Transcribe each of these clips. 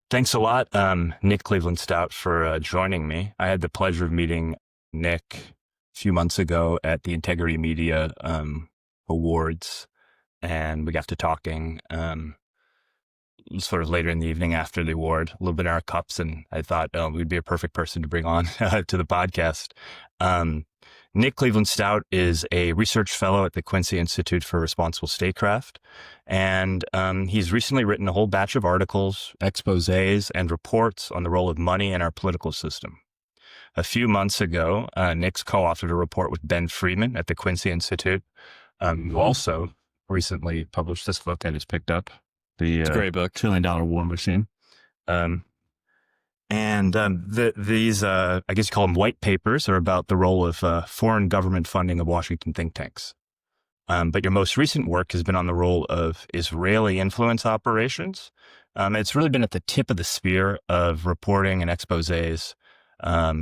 Thanks a lot, Nick Cleveland-Stout, for joining me. I had the pleasure of meeting Nick a few months ago at the Integrity Media Awards, and we got to talking sort of later in the evening after the award, a little bit in our cups, and I thought we'd be a perfect person to bring on to the podcast. Nick Cleveland-Stout is a research fellow at the Quincy Institute for Responsible Statecraft, and he's recently written a whole batch of articles, exposés, and reports on the role of money in our political system. A few months ago, Nick's co-authored a report with Ben Freeman at the Quincy Institute, who also recently published this book I just picked up, It's a great book, $1 trillion War Machine. These, I guess you call them white papers, are about the role of foreign government funding of Washington think tanks. But your most recent work has been on the role of Israeli influence operations. It's really been at the tip of the spear of reporting and exposés,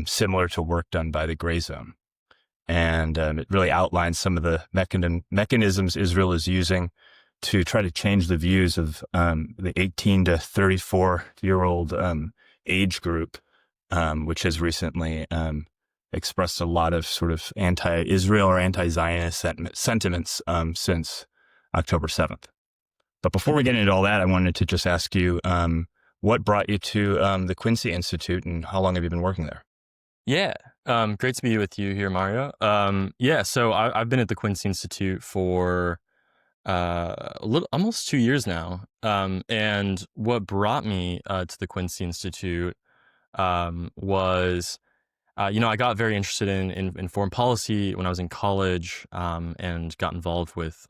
similar to work done by the Gray Zone. And it really outlines some of the mechanisms Israel is using to try to change the views of the 18 to 34-year-old age group, which has recently expressed a lot of sort of anti-Israel or anti-Zionist sentiments since October 7th. But before we get into all that, I wanted to just ask you, what brought you to the Quincy Institute, and how long have you been working there? Yeah, great to be with you here, Mario. So I've been at the Quincy Institute for almost 2 years now. And what brought me to the Quincy Institute was, I got very interested in foreign policy when I was in college, and got involved with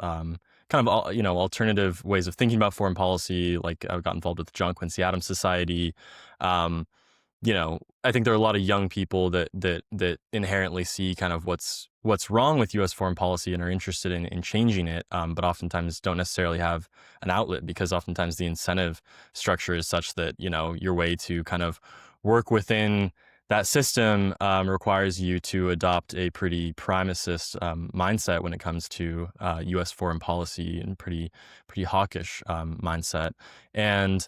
alternative ways of thinking about foreign policy. Like I got involved with the John Quincy Adams Society. I think there are a lot of young people that inherently see kind of what's wrong with U.S. foreign policy and are interested in changing it, but oftentimes don't necessarily have an outlet, because oftentimes the incentive structure is such that, your way to kind of work within that system requires you to adopt a pretty primacist mindset when it comes to U.S. foreign policy, and pretty hawkish mindset. And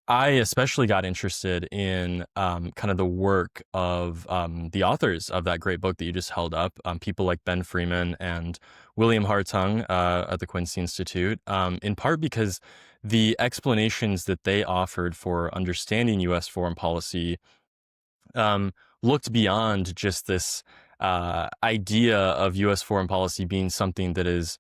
I especially got interested in kind of the work of the authors of that great book that you just held up, people like Ben Freeman and William Hartung at the Quincy Institute, in part because the explanations that they offered for understanding U.S. foreign policy looked beyond just this idea of U.S. foreign policy being something that is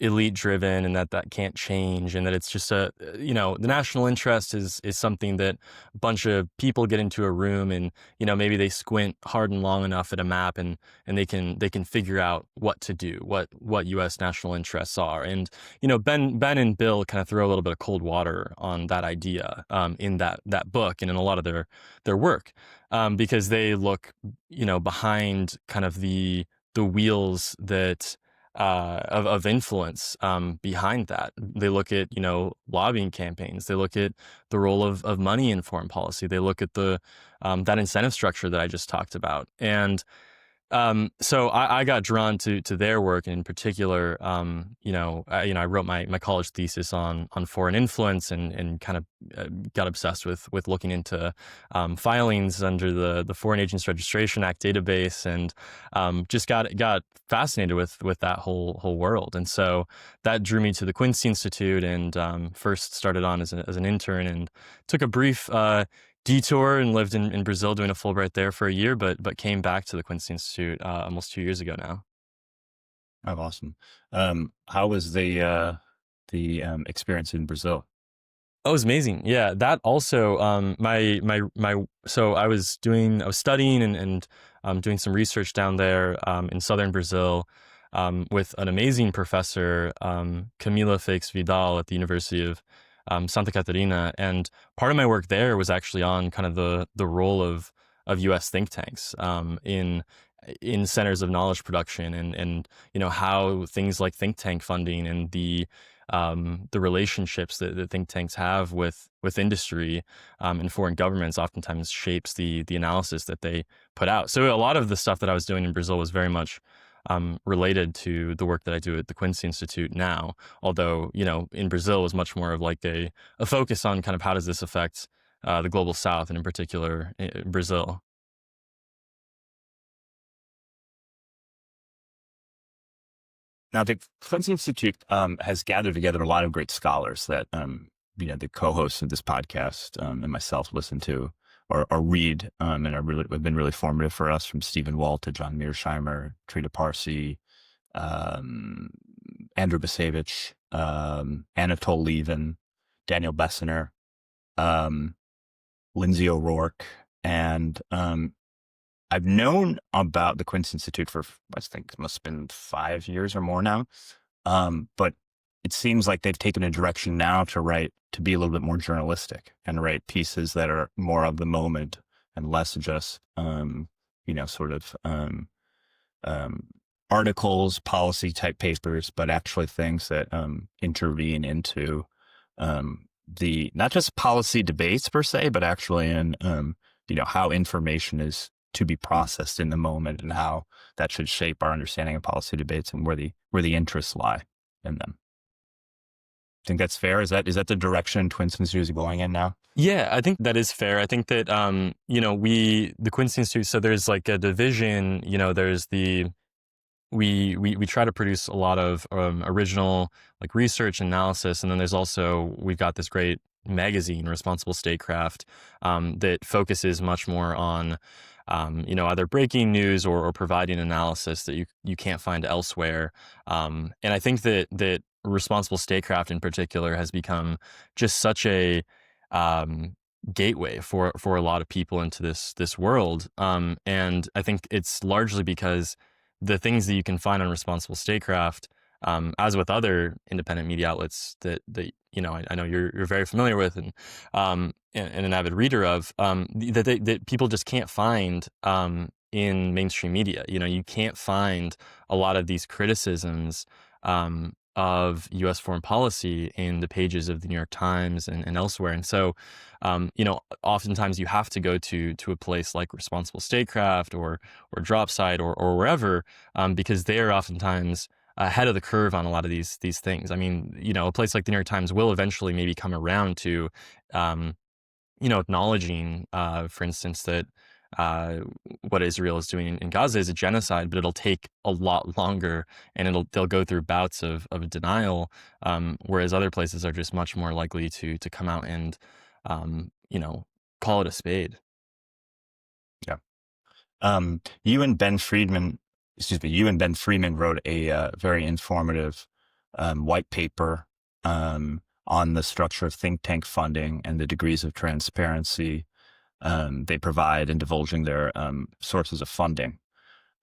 elite driven, and that can't change, and that it's just the national interest is something that a bunch of people get into a room, and maybe they squint hard and long enough at a map, and they can figure out what to do, what U.S. national interests are. And Ben and Bill kind of throw a little bit of cold water on that idea in that book and in a lot of their work, because they look behind kind of the wheels that of influence behind that. They look at lobbying campaigns. They look at the role of money in foreign policy. They look at the that incentive structure that I just talked about. And so I got drawn to their work, and in particular, I wrote my college thesis on foreign influence, and kind of got obsessed with looking into filings under the Foreign Agents Registration Act database, and just got fascinated with that whole world. And so that drew me to the Quincy Institute, and first started on as an intern, and took a brief detour and lived in Brazil doing a Fulbright there for a year, but came back to the Quincy Institute almost 2 years ago now. Oh, awesome. How was the experience in Brazil? Oh, it was amazing. Yeah, that also so I was studying and doing some research down there in southern Brazil with an amazing professor, Camila Feix Vidal, at the University of Santa Catarina. And part of my work there was actually on kind of the role of U.S. think tanks in centers of knowledge production, and how things like think tank funding and the relationships that think tanks have with industry and foreign governments oftentimes shapes the analysis that they put out. So a lot of the stuff that I was doing in Brazil was very much related to the work that I do at the Quincy Institute now. Although, in Brazil was much more of like a focus on kind of how does this affect the global South, and in particular Brazil. Now, the Quincy Institute has gathered together a lot of great scholars that the co-hosts of this podcast and myself listen to or read, and have been really formative for us, from Stephen Walt to John Mearsheimer, Trita Parsi, Andrew Basevich, Anatole Levin, Daniel Bessener, Lindsay O'Rourke, and I've known about the Quincy Institute for, I think it must have been 5 years or more now. But it seems like they've taken a direction now to be a little bit more journalistic and write pieces that are more of the moment and less just, articles, policy type papers, but actually things that intervene into not just policy debates per se, but actually in, how information is to be processed in the moment and how that should shape our understanding of policy debates and where the interests lie in them. I think that's fair. Is that the direction Quincy Institute is going in now? Yeah, I think that is fair. I think that, the Quincy Institute, so there's like a division, there's we try to produce a lot of original like research analysis. And then we've got this great magazine, Responsible Statecraft, that focuses much more on, either breaking news or providing analysis that you can't find elsewhere. And I think that Responsible Statecraft in particular has become just such a gateway for a lot of people into this world. And I think it's largely because the things that you can find on Responsible Statecraft, as with other independent media outlets that I know you're very familiar with and an avid reader of, that people just can't find in mainstream media. You can't find a lot of these criticisms of U.S. foreign policy in the pages of the New York Times and elsewhere. And so, oftentimes you have to go to a place like Responsible Statecraft or Dropsite or wherever, because they are oftentimes ahead of the curve on a lot of these things. I mean, a place like the New York Times will eventually maybe come around to, acknowledging, for instance, that what Israel is doing in Gaza is a genocide, but it'll take a lot longer, and they'll go through bouts of denial, whereas other places are just much more likely to come out and call it a spade. Yeah. You and Ben Freeman wrote a very informative white paper on the structure of think tank funding and the degrees of transparency they provide in divulging their sources of funding.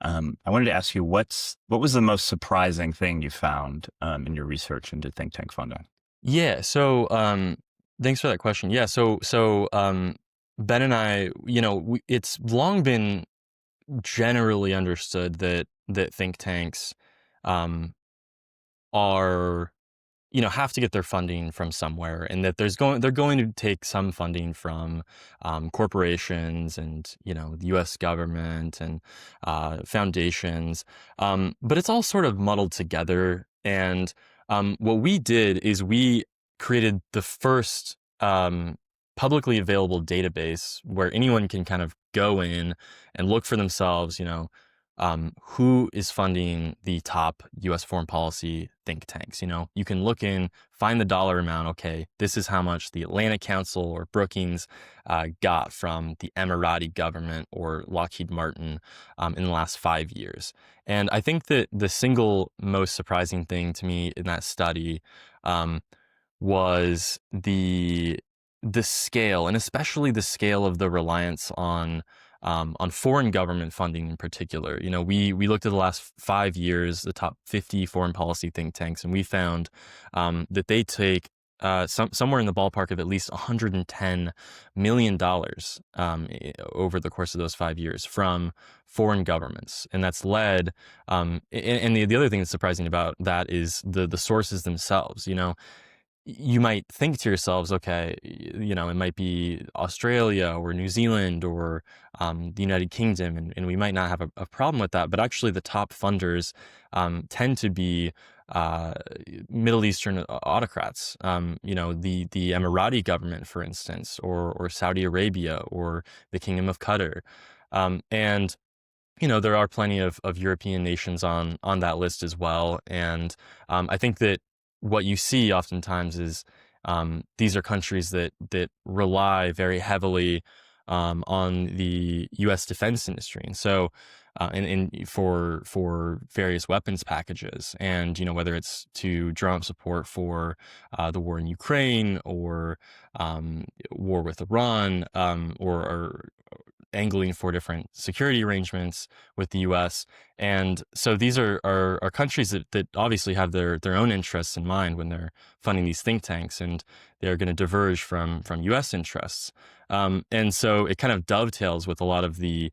I wanted to ask you, what was the most surprising thing you found in your research into think tank funding? Yeah. So thanks for that question. Yeah. So Ben and I, it's long been generally understood that think tanks are, have to get their funding from somewhere, and that they're going to take some funding from corporations and the U.S. government and foundations, but it's all sort of muddled together. And what we did is we created the first publicly available database where anyone can kind of go in and look for themselves, who is funding the top U.S. foreign policy think tanks. You can look in, find the dollar amount. Okay, this is how much the Atlantic Council or Brookings got from the Emirati government or Lockheed Martin in the last 5 years. And I think that the single most surprising thing to me in that study was the scale, and especially the scale of the reliance on foreign government funding in particular. We looked at the last 5 years, the top 50 foreign policy think tanks, and we found that they take somewhere in the ballpark of at least $110 million over the course of those 5 years from foreign governments. And that's led, and the other thing that's surprising about that is the sources themselves. you might think to yourselves, okay, it might be Australia or New Zealand or the United Kingdom, and we might not have a problem with that. But actually, the top funders tend to be uh, Middle Eastern autocrats. The Emirati government, for instance, or Saudi Arabia or the Kingdom of Qatar, and there are plenty of European nations on that list as well. And I think that what you see oftentimes is these are countries that rely very heavily on the U.S. defense industry, and so for various weapons packages, and whether it's to drum up support for the war in Ukraine or war with Iran, or angling for different security arrangements with the U.S. And so these are countries that obviously have their own interests in mind when they're funding these think tanks, and they're going to diverge from U.S. interests. And so it kind of dovetails with a lot of the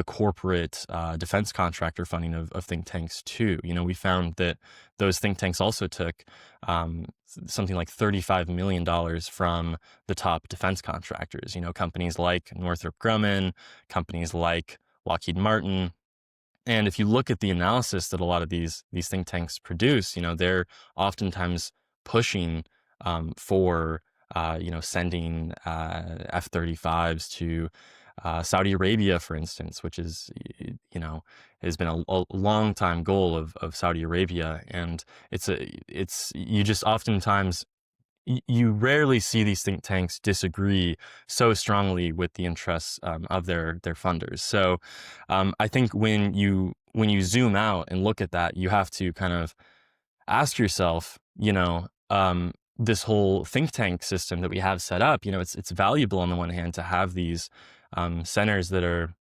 corporate defense contractor funding of think tanks too. We found that those think tanks also took something like $35 million from the top defense contractors, companies like Northrop Grumman, companies like Lockheed Martin. And if you look at the analysis that a lot of these think tanks produce, they're oftentimes pushing for sending F-35s to Saudi Arabia, for instance, which is has been a long time goal of Saudi Arabia, and you just oftentimes you rarely see these think tanks disagree so strongly with the interests of their funders. So I think when you zoom out and look at that, you have to kind of ask yourself, this whole think tank system that we have set up, it's valuable on the one hand to have these centers that are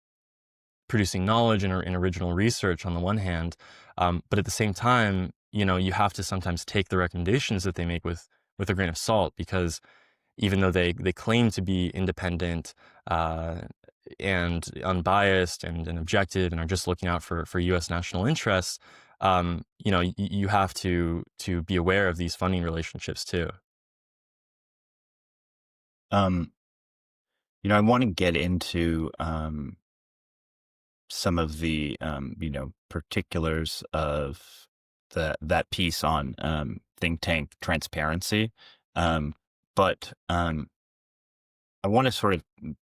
producing knowledge and original research on the one hand, but at the same time, you have to sometimes take the recommendations that they make with a grain of salt, because even though they claim to be independent and unbiased and objective and are just looking out for U.S. national interests, you have to be aware of these funding relationships too. I want to get into some of the particulars of that piece on think tank transparency, but I want to sort of,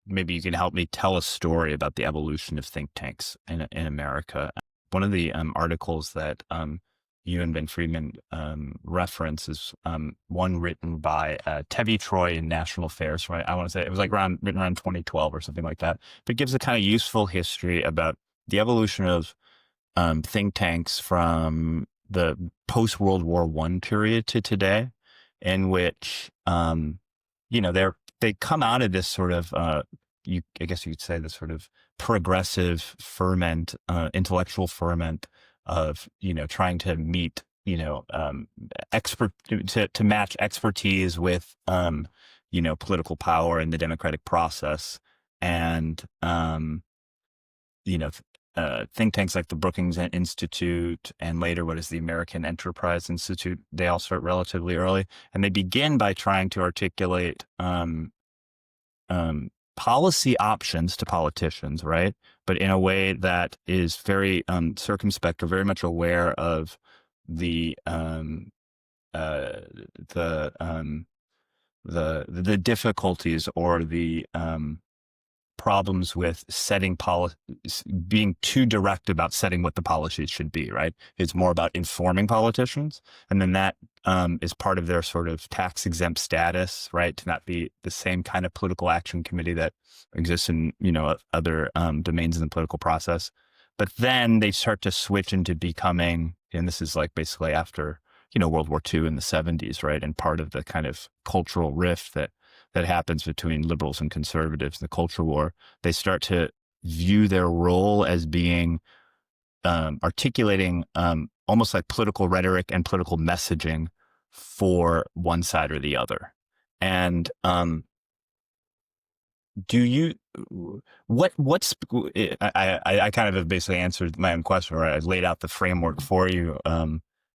maybe you can help me tell a story about the evolution of think tanks in America. One of the articles that you and Ben Friedman reference is one written by Tevi Troy in National Affairs, right? I want to say it was like written around 2012 or something like that. But it gives a kind of useful history about the evolution of think tanks from the post-World War I period to today, in which, they come out of this sort of, I guess you could say, this sort of progressive ferment, intellectual ferment of, trying to meet, to match expertise with, political power in the democratic process. And, think tanks like the Brookings Institute and later what is the American Enterprise Institute, they all start relatively early, and they begin by trying to articulate policy options to politicians, right? But in a way that is very circumspect, or very much aware of the difficulties or the problems with setting policy, being too direct about setting what the policies should be, right? It's more about informing politicians. And then that is part of their sort of tax exempt status, right? To not be the same kind of political action committee that exists in, other domains in the political process. But then they start to switch into becoming, and this is like basically after, World War II in the 70s, right? And part of the kind of cultural rift that happens between liberals and conservatives in the culture war, they start to view their role as being articulating almost like political rhetoric and political messaging for one side or the other. And I kind of have basically answered my own question, or I laid out the framework for you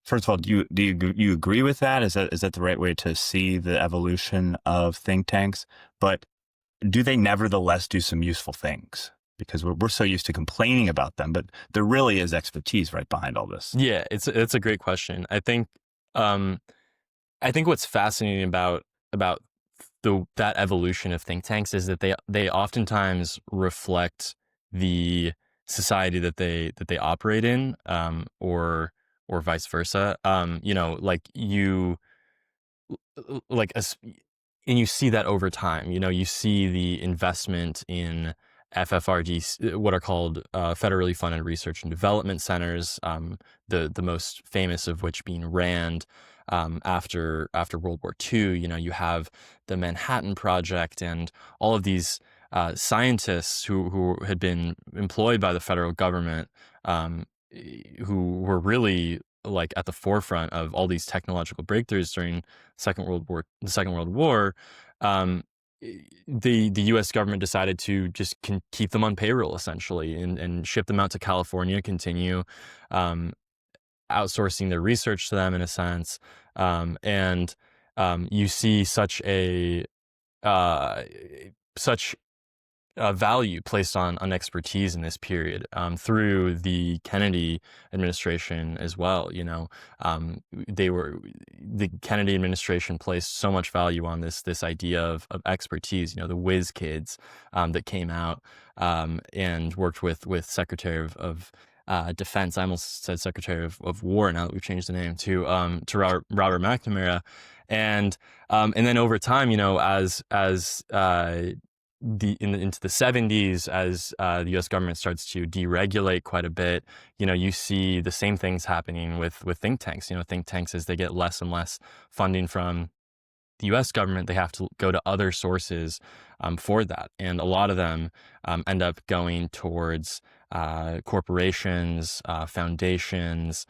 First of all, do you agree with that? Is that the right way to see the evolution of think tanks? But do they nevertheless do some useful things? Because we're so used to complaining about them, but there really is expertise right behind all this. Yeah, it's a great question. Um, I think what's fascinating about that evolution of think tanks is that they oftentimes reflect the society that they operate in, or vice versa. Like like as and you see that over time. You see the investment in FFRD, what are called federally funded research and development centers. The most famous of which being RAND. After World War II, you have the Manhattan Project and all of these scientists who had been employed by the federal government, who were really like at the forefront of all these technological breakthroughs during the Second World War. um, the U.S. government decided to just keep them on payroll essentially, and ship them out to California, continue um, outsourcing their research to them in a sense. And you see uh, such value placed on expertise in this period, through the Kennedy administration as well. The Kennedy administration placed so much value on this idea of expertise. The whiz kids that came out and worked with Secretary of Defense. I almost said Secretary of War. Now that we've changed the name to Robert McNamara, and then over time, as into the 70s, as the U.S. government starts to deregulate quite a bit, you see the same things happening with think tanks. Think tanks, as they get less and less funding from the U.S. government, they have to go to other sources for that, and a lot of them end up going towards corporations, foundations,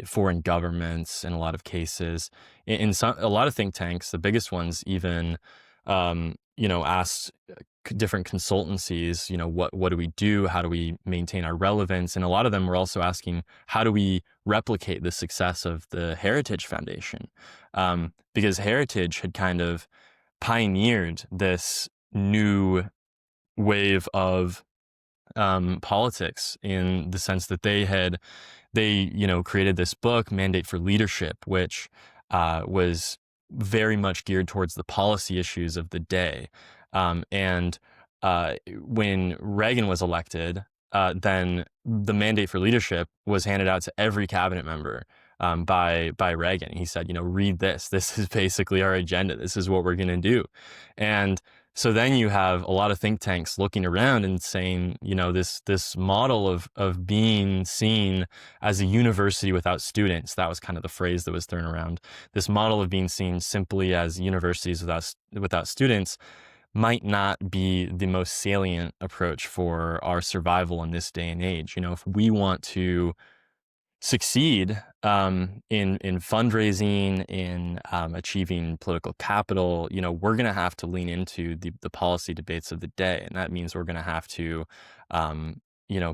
foreign governments. In a lot of cases, a lot of think tanks, the biggest ones even, asked different consultancies, what do we do? How do we maintain our relevance? And a lot of them were also asking, how do we replicate the success of the Heritage Foundation? Because Heritage had kind of pioneered this new wave of politics, in the sense that they created this book, Mandate for Leadership, which was very much geared towards the policy issues of the day. And when Reagan was elected, then the Mandate for Leadership was handed out to every cabinet member by Reagan. He said, read this. This is basically our agenda. This is what we're going to do. And so then you have a lot of think tanks looking around and saying, this model of being seen as a university without students. That was kind of the phrase that was thrown around. This model of being seen simply as universities without students might not be the most salient approach for our survival in this day and age. If we want to succeed in fundraising, in achieving political capital, we're going to have to lean into the policy debates of the day. And that means we're going to have to,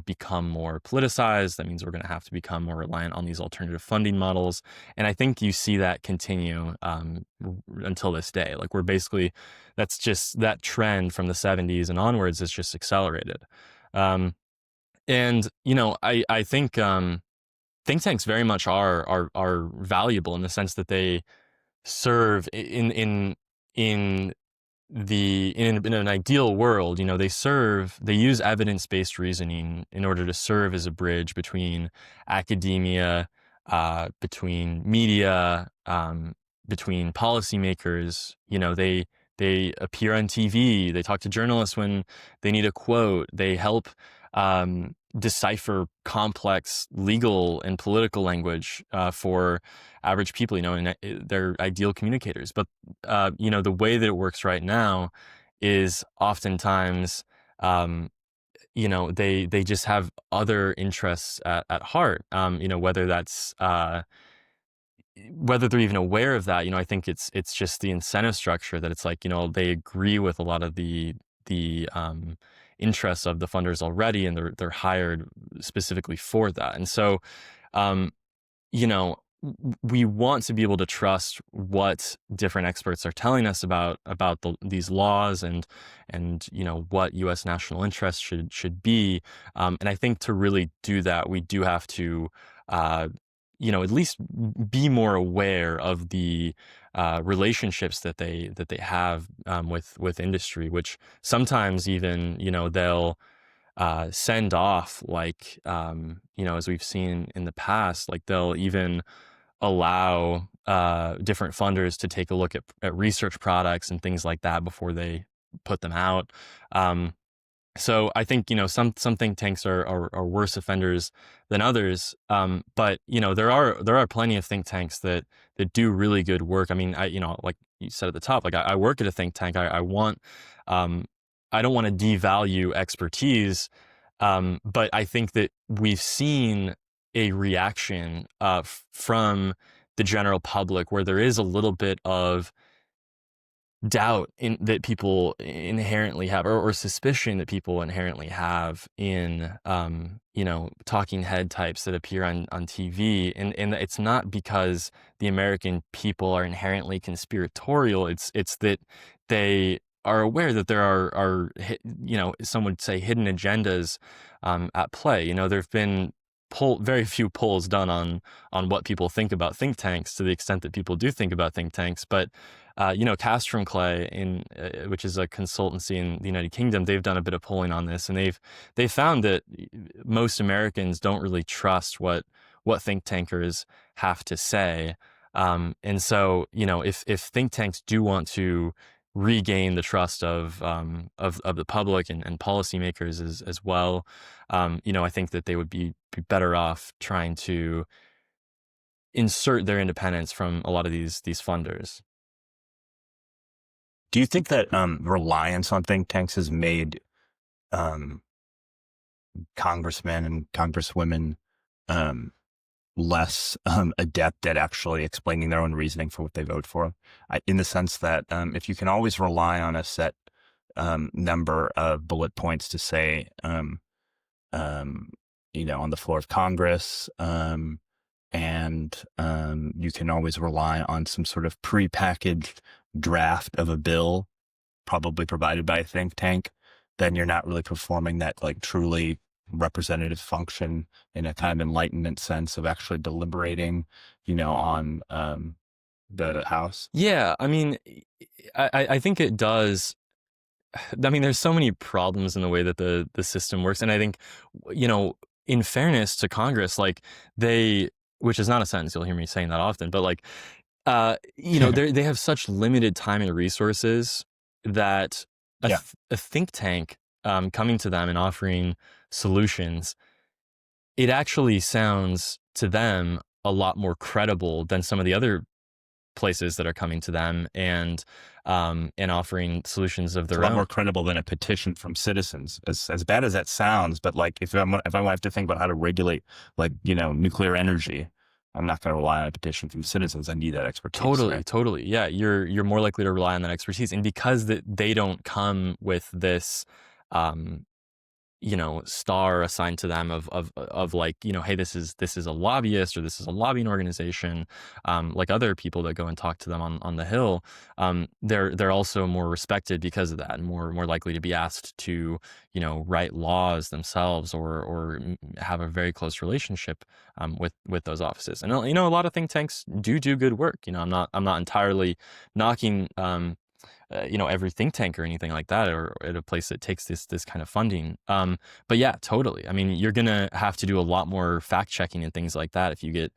become more politicized. That means we're going to have to become more reliant on these alternative funding models. And I think you see that continue until this day. Like that's just that trend from the 70s and onwards is just accelerated. I think think tanks very much are valuable, in the sense that they serve in an ideal world. They use evidence-based reasoning in order to serve as a bridge between academia, between media, between policymakers. They appear on TV. They talk to journalists when they need a quote. They help decipher complex legal and political language for average people, and they're ideal communicators. But, the way that it works right now is oftentimes, they just have other interests at heart, whether they're even aware of that. I think it's just the incentive structure, that it's like, they agree with a lot of the interests of the funders already, and they're hired specifically for that. And so, we want to be able to trust what different experts are telling us about these laws and what U.S. national interest should be. And I think to really do that, we do have to at least be more aware of the relationships that they have with industry, which sometimes even they'll send off, like as we've seen in the past, like they'll even allow different funders to take a look at research products and things like that before they put them out. So I think some think tanks are worse offenders than others, but there are plenty of think tanks that do really good work. I mean, like you said at the top, like I work at a think tank. I want I don't want to devalue expertise, but I think that we've seen a reaction from the general public where there is a little bit of doubt that people inherently have, or suspicion that people inherently have in talking head types that appear on TV, and it's not because the American people are inherently conspiratorial. It's that they are aware that there are some would say hidden agendas at play. There've been very few polls done on what people think about think tanks, to the extent that people do think about think tanks. But Castro and Clay, which is a consultancy in the United Kingdom, they've done a bit of polling on this, and they've found that most Americans don't really trust what think tankers have to say. And so, if think tanks do want to regain the trust of the public and policymakers as well, I think that they would be better off trying to insert their independence from a lot of these funders. Do you think that reliance on think tanks has made congressmen and congresswomen less adept at actually explaining their own reasoning for what they vote for? In the sense that if you can always rely on a set number of bullet points to say, on the floor of Congress, and you can always rely on some sort of prepackaged draft of a bill, probably provided by a think tank, then you're not really performing that like truly representative function in a kind of enlightenment sense of actually deliberating, on the House. Yeah, I mean, I think it does. I mean, there's so many problems in the way that the system works, and I think, in fairness to Congress, like which is not a sentence you'll hear me saying that often, but like, they have such limited time and resources that a think tank coming to them and offering solutions, it actually sounds to them a lot more credible than some of the other places that are coming to them and offering solutions of their own. A lot more credible than a petition from citizens, as bad as that sounds. But like, if I have to think about how to regulate, like, nuclear energy, I'm not going to rely on a petition from citizens. I need that expertise. Totally. Yeah, you're more likely to rely on that expertise, and because they don't come with this, star assigned to them of like, hey, this is a lobbyist, or this is a lobbying organization, like other people that go and talk to them on the Hill. They're also more respected because of that, and more likely to be asked to write laws themselves, or have a very close relationship with those offices. And a lot of think tanks do good work. I'm not entirely knocking every think tank or anything like that, or at a place that takes this kind of funding. But yeah, totally. I mean, you're gonna have to do a lot more fact checking and things like that if you get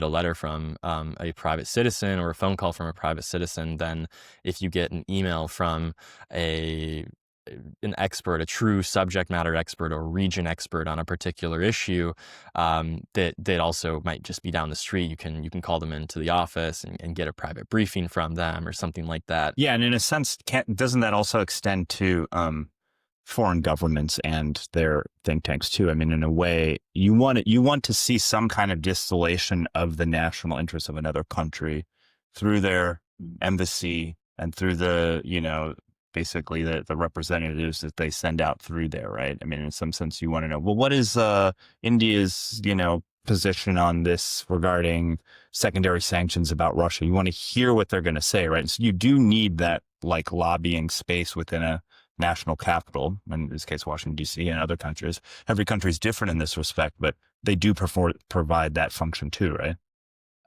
a letter from a private citizen, or a phone call from a private citizen, than if you get an email from an expert, a true subject matter expert or region expert on a particular issue, that also might just be down the street. You can call them into the office and get a private briefing from them or something like that. Yeah, and in a sense, doesn't that also extend to foreign governments and their think tanks too? I mean, in a way, you want to see some kind of distillation of the national interests of another country through their embassy and through the basically the representatives that they send out through there, right? I mean, in some sense, you want to know, well, what is India's position on this regarding secondary sanctions about Russia. You want to hear what they're going to say, right? So you do need that like lobbying space within a national capital, in this case, Washington, D.C. and other countries. Every country is different in this respect, but they do provide that function too, right?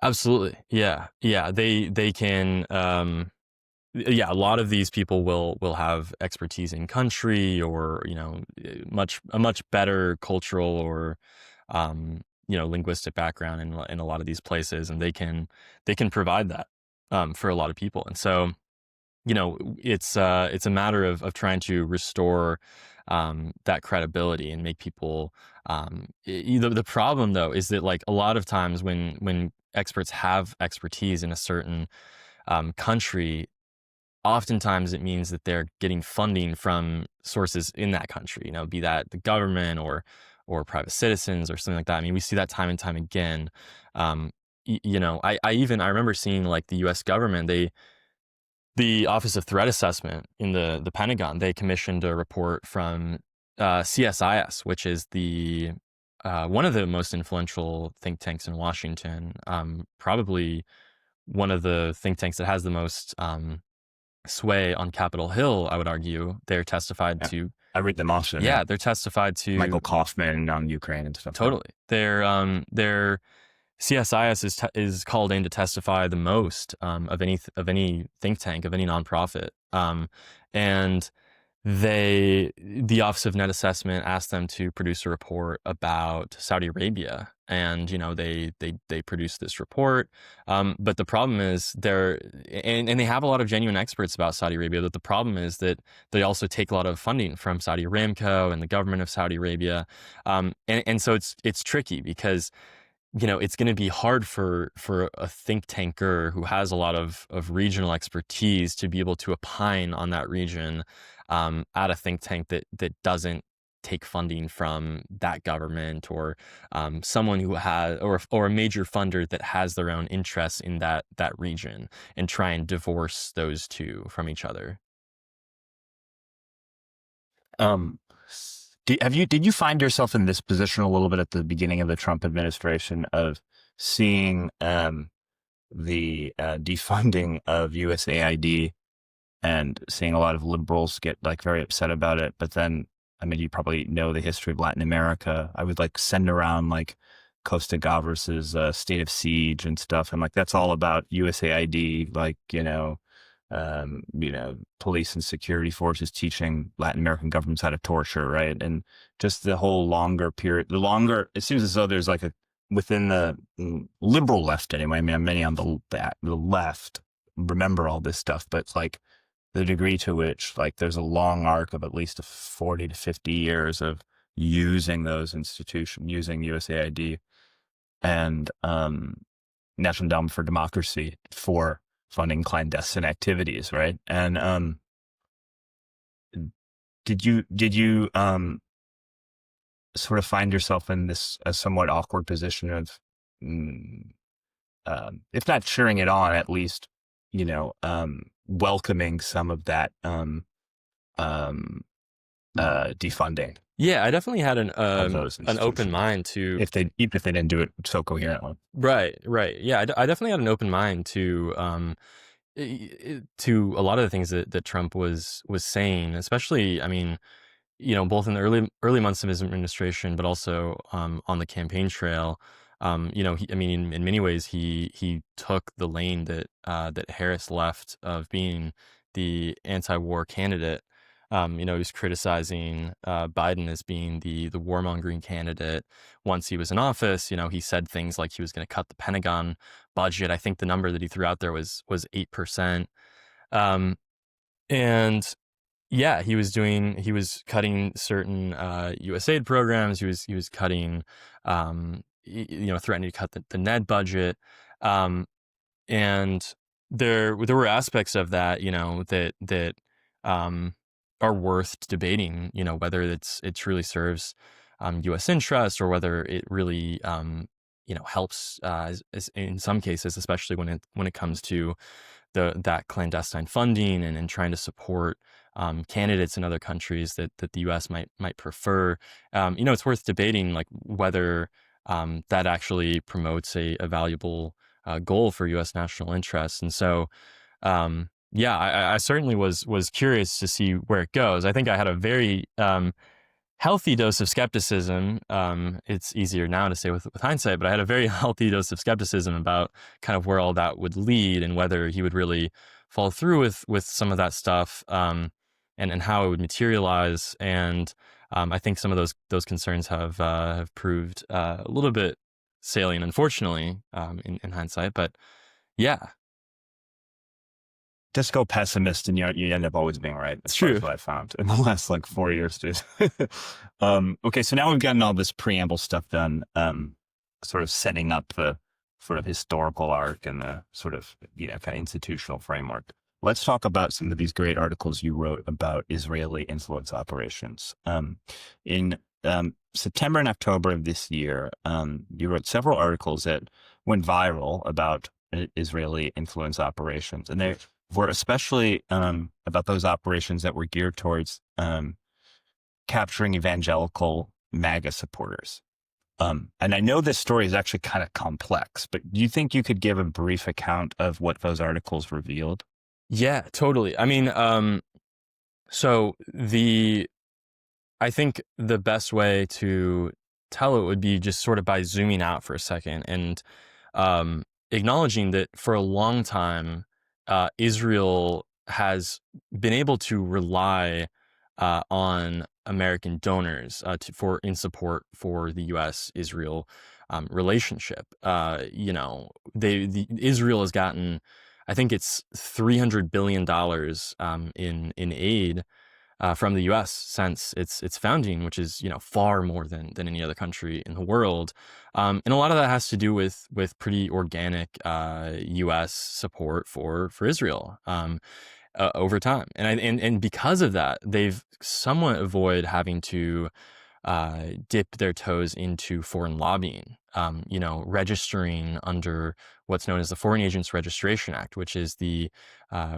Absolutely. Yeah. Yeah. They can, yeah, a lot of these people will have expertise in country, or a much better cultural or linguistic background in a lot of these places, and they can provide that for a lot of people. And so it's a matter of trying to restore that credibility and make people. The problem though is that, like, a lot of times when experts have expertise in a certain country, oftentimes it means that they're getting funding from sources in that country, be that the government or private citizens or something like that. I mean, we see that time and time again. I remember seeing, like, the U.S. government, the Office of Threat Assessment in the Pentagon, they commissioned a report from CSIS, which is the one of the most influential think tanks in Washington, probably one of the think tanks that has the most sway on Capitol Hill, I would argue. They're testified Yeah. to. I read them often. Yeah, they're testified to. Michael Kaufman on Ukraine and stuff. Totally. Their CSIS is called in to testify the most of any think tank, of any nonprofit, and the Office of Net Assessment asked them to produce a report about Saudi Arabia, and they produced this report. But the problem is and they have a lot of genuine experts about Saudi Arabia. But the problem is that they also take a lot of funding from Saudi Aramco and the government of Saudi Arabia, and so it's tricky because it's going to be hard for a think tanker who has a lot of regional expertise to be able to opine on that region at a think tank that doesn't take funding from that government, or someone who has, or a major funder that has their own interests in that region, and try and divorce those two from each other. Did you find yourself in this position a little bit at the beginning of the Trump administration of seeing the defunding of USAID and seeing a lot of liberals get like very upset about it? But then, I mean, you probably know the history of Latin America. I would like send around like Costa Gavras's State of Siege and stuff, and like that's all about USAID, like police and security forces teaching Latin American governments how to torture, right? And just the whole longer period, it seems as though there's like within the liberal left anyway, I mean, many on the left remember all this stuff, but it's like the degree to which like there's a long arc of at least 40 to 50 years of using those institutions, using USAID and National Endowment for Democracy for funding clandestine activities, right? And did you sort of find yourself in this a somewhat awkward position of, if not cheering it on, at least welcoming some of that defunding? Yeah, I definitely had an open institutions, mind to, even if they didn't do it so coherently. right. Yeah, I definitely had an open mind to a lot of the things that Trump was saying, especially, I mean, both in the early months of his administration, but also on the campaign trail. In many ways, he took the lane that Harris left, of being the anti-war candidate. He was criticizing Biden as being the warmongering candidate once he was in office. He said things like he was going to cut the Pentagon budget. I think the number that he threw out there was 8%. And yeah, he was cutting certain USAID programs. He was cutting, threatening to cut the Ned budget. And there were aspects of that, that are worth debating, whether it truly serves U.S. interest, or whether it really helps in some cases, especially when it comes to that clandestine funding and trying to support candidates in other countries that the U.S. might prefer. It's worth debating, like, whether that actually promotes a valuable goal for U.S. national interests. And so, yeah, I certainly was curious to see where it goes. I think I had a very healthy dose of skepticism. It's easier now to say with hindsight, but I had a very healthy dose of skepticism about kind of where all that would lead and whether he would really follow through with some of that stuff, and how it would materialize. And I think some of those concerns have proved a little bit salient, unfortunately, in hindsight. But yeah, Just go pessimist and you end up always being right. That's true. what I found in the last like 4 years, dude. Okay, so now we've gotten all this preamble stuff done, sort of setting up the sort of historical arc and the sort of, kind of institutional framework. Let's talk about some of these great articles you wrote about Israeli influence operations. In September and October of this year, you wrote several articles that went viral about Israeli influence operations, and they were especially about those operations that were geared towards capturing evangelical MAGA supporters. And I know this story is actually kind of complex, but do you think you could give a brief account of what those articles revealed? Yeah, totally. I mean, so I think the best way to tell it would be just sort of by zooming out for a second and acknowledging that for a long time, Israel has been able to rely on American donors in support for the U.S.-Israel relationship. Israel has gotten, I think it's $300 billion in aid from the U.S. since its founding, which is far more than any other country in the world, and a lot of that has to do with pretty organic U.S. support for Israel over time, and because of that, they've somewhat avoided having to dip their toes into foreign lobbying, registering under what's known as the Foreign Agents Registration Act, which is the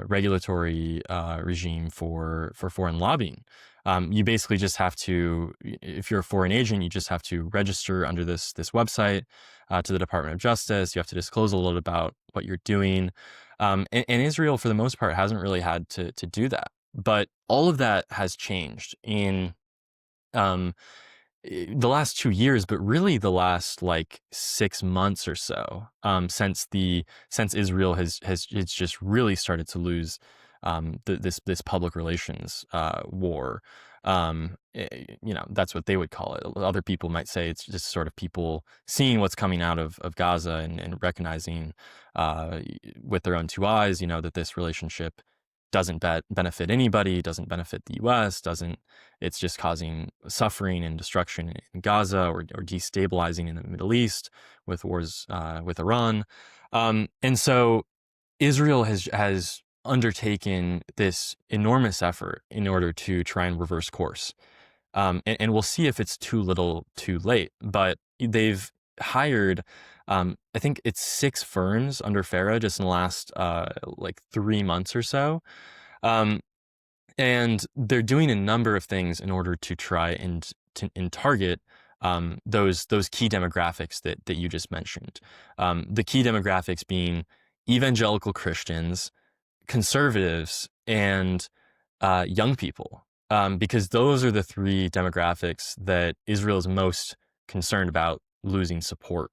regulatory regime for foreign lobbying. You basically just have to, if you're a foreign agent, you just have to register under this website to the Department of Justice. You have to disclose a little about what you're doing. And Israel, for the most part, hasn't really had to do that. But all of that has changed in um, the last 2 years, but really the last like 6 months or so, since Israel has just really started to lose this public relations war. That's what they would call it. Other people might say it's just sort of people seeing what's coming out of Gaza and recognizing with their own two eyes, that this relationship doesn't benefit anybody, doesn't benefit the U.S., it's just causing suffering and destruction in Gaza or destabilizing in the Middle East with wars with Iran. And so Israel has undertaken this enormous effort in order to try and reverse course. And we'll see if it's too little too late, but they've hired, I think it's 6 firms under FARA just in the last like 3 months or so. And they're doing a number of things in order to try and target those key demographics that you just mentioned. The key demographics being evangelical Christians, conservatives, and young people, because those are the 3 demographics that Israel is most concerned about losing support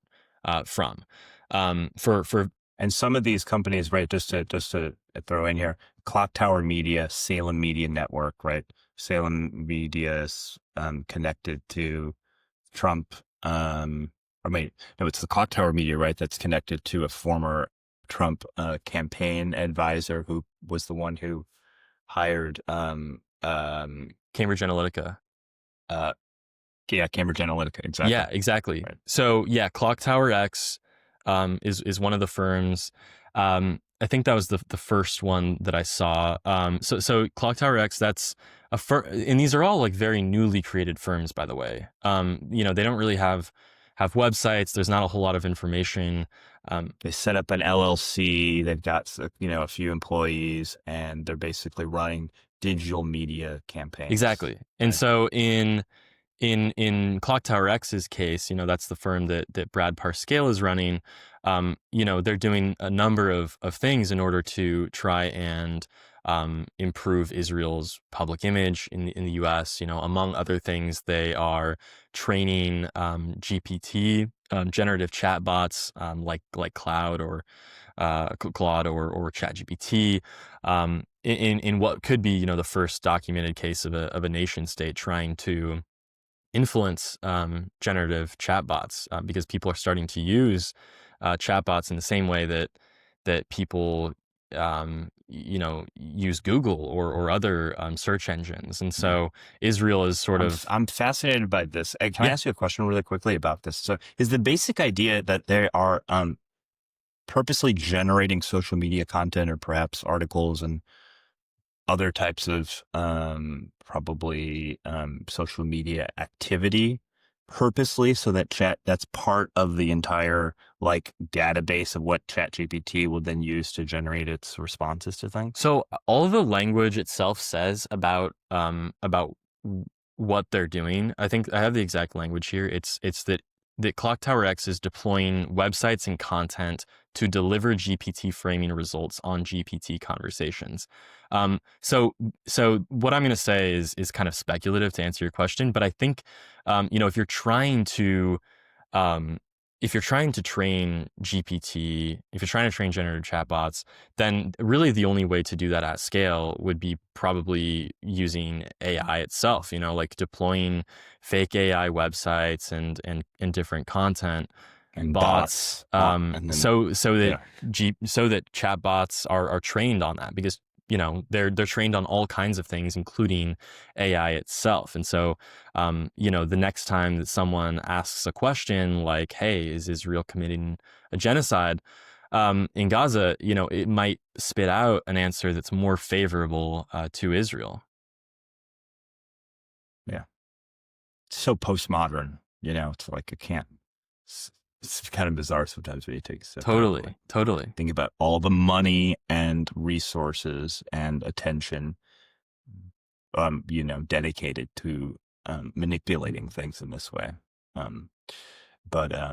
from. And some of these companies, right, just to throw in here, Clock Tower Media, Salem Media Network, right? Salem Media is connected to Trump. It's the Clock Tower Media, right? That's connected to a former Trump campaign advisor who was the one who hired Cambridge Analytica. Cambridge Analytica, exactly. Yeah, exactly. Right. So yeah, Clock Tower X is one of the firms. I think that was the first one that I saw. So Clock Tower X, that's a firm, and these are all like very newly created firms, by the way. They don't really have websites. There's not a whole lot of information. They set up an LLC. They've got a few employees, and they're basically running digital media campaigns. Exactly. And so in in Clock Tower X's case, that's the firm that Brad Parscale is running. They're doing a number of things in order to try and improve Israel's public image in the U.S. Among other things, they are training GPT generative chatbots like Claude or ChatGPT in what could be the first documented case of a nation state trying to influence generative chatbots because people are starting to use chatbots in the same way that people use Google or other search engines. And so Israel is sort of I'm fascinated by this. Can I Yeah. ask you a question really quickly about this? So is the basic idea that they are purposely generating social media content or perhaps articles and other types of probably social media activity purposely so that that's part of the entire like database of what ChatGPT will then use to generate its responses to things? So all of the language itself says about what they're doing. I think I have the exact language here. It's that Clock Tower X is deploying websites and content to deliver GPT framing results on GPT conversations. So what I'm going to say is kind of speculative to answer your question, but I think if you're trying to train GPT, if you're trying to train generative chatbots, then really the only way to do that at scale would be probably using AI itself, like deploying fake AI websites and different content And bots, and then, so that yeah. so that chatbots are trained on that because they're trained on all kinds of things, including AI itself. And so the next time that someone asks a question like, "Hey, is Israel committing a genocide in Gaza?" it might spit out an answer that's more favorable to Israel. Yeah. It's so postmodern, it's like I can't. It's kind of bizarre sometimes when you take a step back, like, Totally. think about all the money and resources and attention, dedicated to manipulating things in this way. Um, but but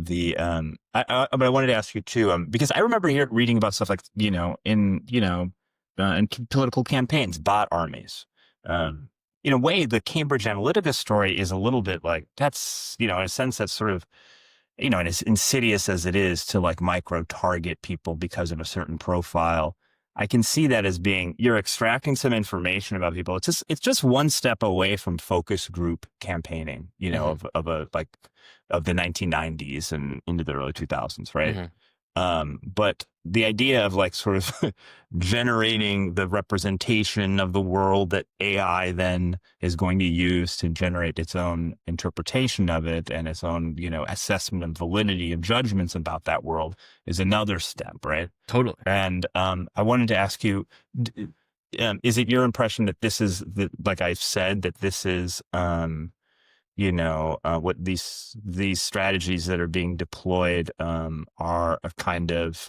I wanted to ask you too, because I remember reading about stuff like in political campaigns, bot armies. In a way, the Cambridge Analytica story is a little bit like that's in a sense that's sort of and as insidious as it is to like micro target people because of a certain profile. I can see that as being you're extracting some information about people. It's just one step away from focus group campaigning, Mm-hmm. of the 1990s and into the early 2000s, right? Mm-hmm. But the idea of like sort of generating the representation of the world that AI then is going to use to generate its own interpretation of it and its own, assessment of validity of judgments about that world is another step, right? Totally. And I wanted to ask you, is it your impression that this is like I've said, that this is what these strategies that are being deployed are a kind of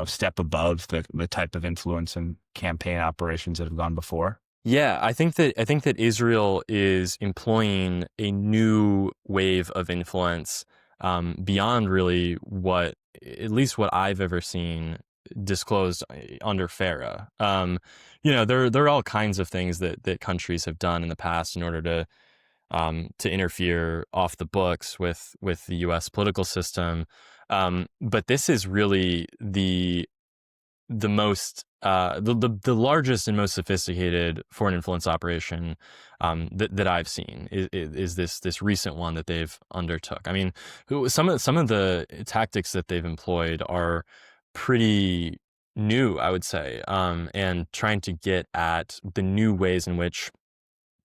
step above the type of influence and campaign operations that have gone before? Yeah, I think that Israel is employing a new wave of influence beyond really at least what I've ever seen disclosed under FARA. There are all kinds of things that countries have done in the past in order to interfere off the books with the U.S. political system, but this is really the most the largest and most sophisticated foreign influence operation that I've seen is this recent one that they've undertook. I mean, some of the tactics that they've employed are pretty new, I would say, and trying to get at the new ways in which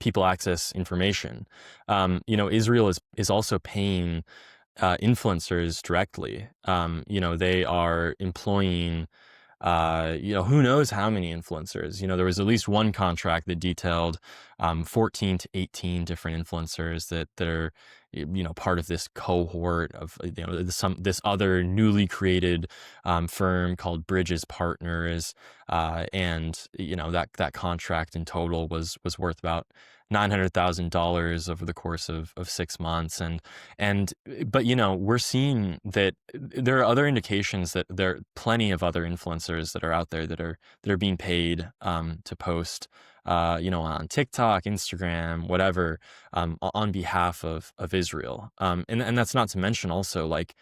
people access information. Israel is also paying influencers directly. They are employing who knows how many influencers. There was at least one contract that detailed 14 to 18 different influencers that are part of this cohort of this other newly created firm called Bridges Partners, and that contract in total was worth about $900,000 over the course of 6 months, but we're seeing that there are other indications that there are plenty of other influencers that are out there that are being paid to post on TikTok, Instagram, whatever, on behalf of Israel. And that's not to mention also, like,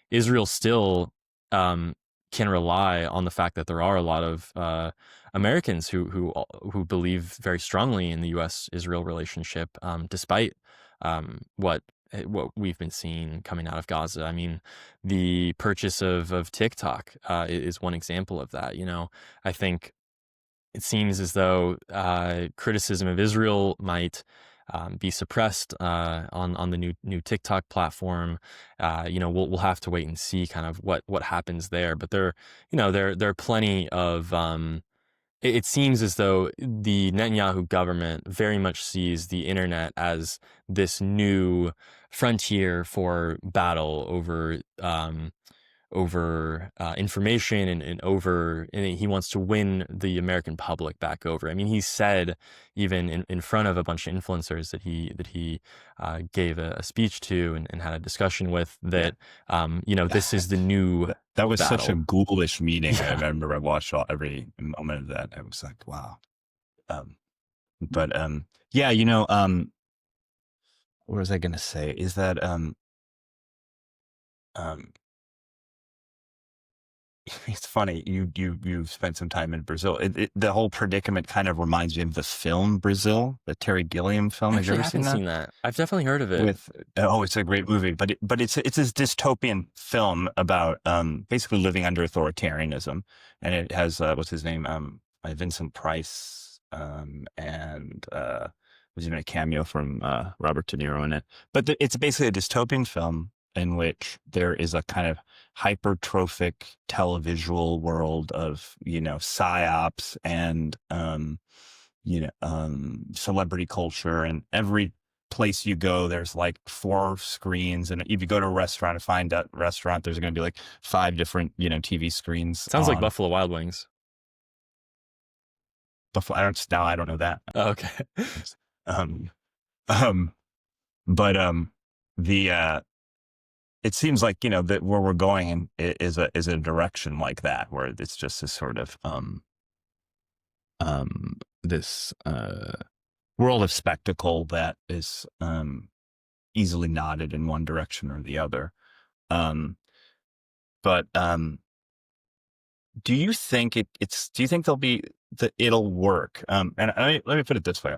Israel still can rely on the fact that there are a lot of Americans who believe very strongly in the U.S.-Israel relationship, despite what we've been seeing coming out of Gaza. I mean, the purchase of TikTok is one example of that. I think it seems as though criticism of Israel might be suppressed on the new TikTok platform. We'll have to wait and see kind of what happens there. But there are plenty of. It seems as though the Netanyahu government very much sees the internet as this new frontier for battle over information and he wants to win the American public back over. I mean, he said even in front of a bunch of influencers that he gave a speech to and had a discussion with that, this is the new That was battle. such a ghoulish meeting. Yeah. I remember I watched every moment of that. I was like, wow. What was I going to say is that, it's funny. You've spent some time in Brazil. The whole predicament kind of reminds me of the film Brazil, the Terry Gilliam film. Have you Actually, I ever haven't seen that. I've definitely heard of it. It's a great movie, but it's this dystopian film about basically living under authoritarianism, and it has what's his name, Vincent Price, and was even a cameo from Robert De Niro in it. But it's basically a dystopian film in which there is a kind of hypertrophic televisual world of psyops and celebrity culture, and every place you go there's like 4 screens, and if you go to a restaurant and find that restaurant, there's going to be like 5 different TV screens. Sounds like Buffalo Wild Wings. I don't know that. Oh, okay. It seems like that where we're going is a direction like that, where it's just this sort of this world of spectacle that is easily nodded in one direction or the other. But do you think do you think it'll work? And let me put it this way.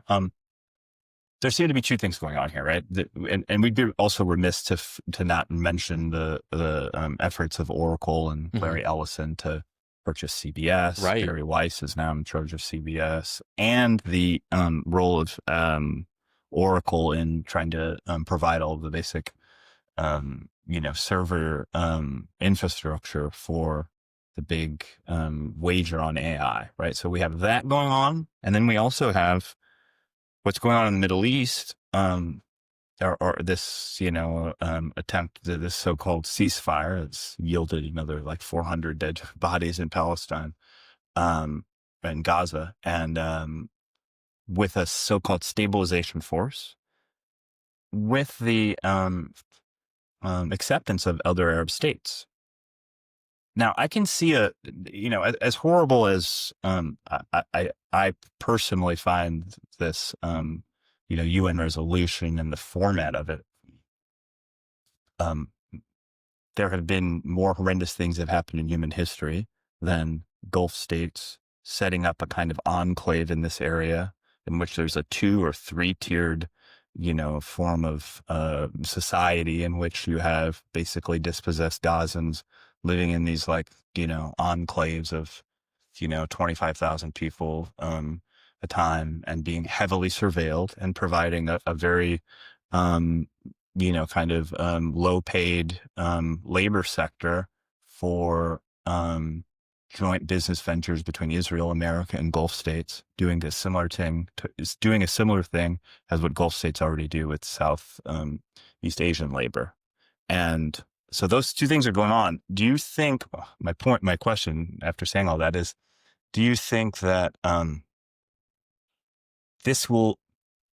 There seem to be 2 things going on here, right? And we'd be also remiss to not mention the efforts of Oracle and Larry Ellison to purchase CBS. Right. Gary Weiss is now in charge of CBS, and the role of Oracle in trying to provide all of the basic, server infrastructure for the big wager on AI, right? So we have that going on, and then we also have what's going on in the Middle East, or this, attempt to this so-called ceasefire. It's yielded another like 400 dead bodies in Palestine, and Gaza, and with a so-called stabilization force, with the acceptance of other Arab states. Now, I can see as horrible as I personally find this, UN resolution and the format of it. There have been more horrendous things that have happened in human history than Gulf states setting up a kind of enclave in this area in which there's a 2 or 3-tiered, form of society in which you have basically dispossessed Gazans living in these enclaves of 25,000 people a time, and being heavily surveilled and providing a very low paid labor sector for joint business ventures between Israel, America, and Gulf states, doing a similar thing as what Gulf states already do with South East Asian labor. And so those two things are going on. Do you think, my question after saying all that is, do you think that this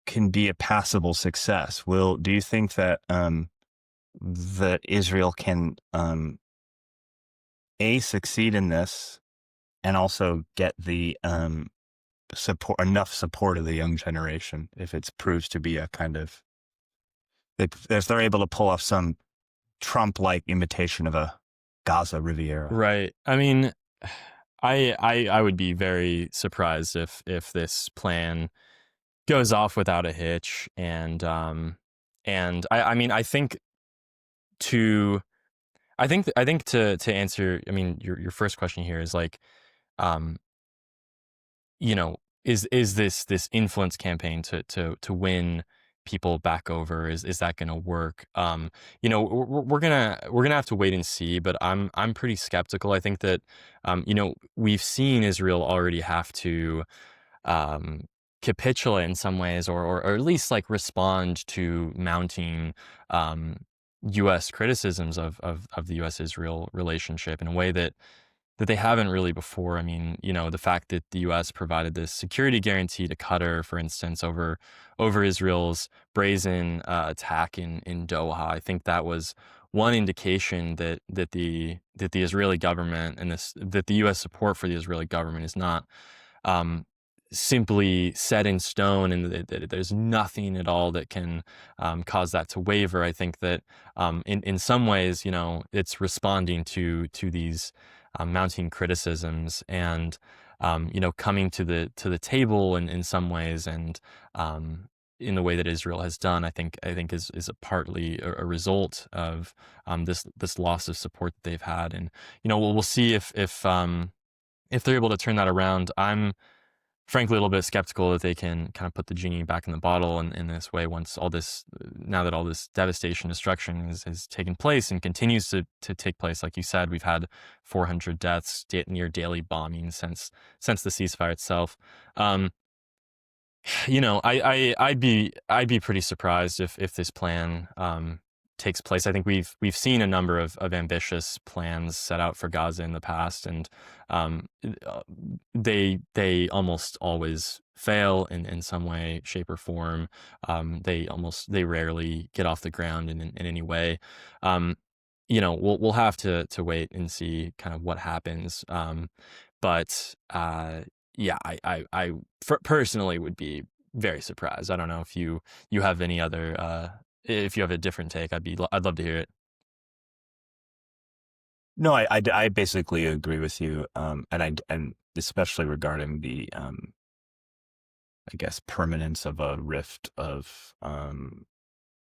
can be a passable success? Do you think that that Israel can succeed in this and also get the enough support of the young generation if it proves to be a kind of, if they're able to pull off some Trump-like imitation of a Gaza Riviera? Right. I mean, I would be very surprised if this plan goes off without a hitch. And I mean, I think to answer, I mean, your first question here is like, um, you know, is this influence campaign to win people back over, is that going to work? You know, we're gonna have to wait and see, but I'm pretty skeptical. I think that you know, we've seen Israel already have to um, capitulate in some ways, or at least like respond to mounting U.S. criticisms of the U.S.-Israel relationship in a way that they haven't really before. I mean, you know, the fact that the U.S. provided this security guarantee to Qatar, for instance, over Israel's brazen attack in Doha, I think that was one indication that the Israeli government and that the U.S. support for the Israeli government is not um, simply set in stone, and that there's nothing at all that can cause that to waver. I think that in some ways, you know, it's responding to these mounting criticisms, and you know, coming to the table in some ways, and in the way that Israel has done, I think is a partly a result of this loss of support that they've had. And you know, we'll see if they're able to turn that around. I'm frankly a little bit skeptical that they can kind of put the genie back in the bottle in this way, once now that all this devastation, destruction has taken place and continues to take place. Like you said, we've had 400 deaths, near daily bombing since the ceasefire itself. You know, I'd be pretty surprised if this plan takes place. I think we've seen a number of ambitious plans set out for Gaza in the past, and they almost always fail in some way, shape, or form. They rarely get off the ground in any way. You know, we'll have to wait and see kind of what happens. But yeah, I personally would be very surprised. I don't know if you have any other if you have a different take. I'd love to hear it. No, I basically agree with you, and especially regarding the I guess permanence of a rift of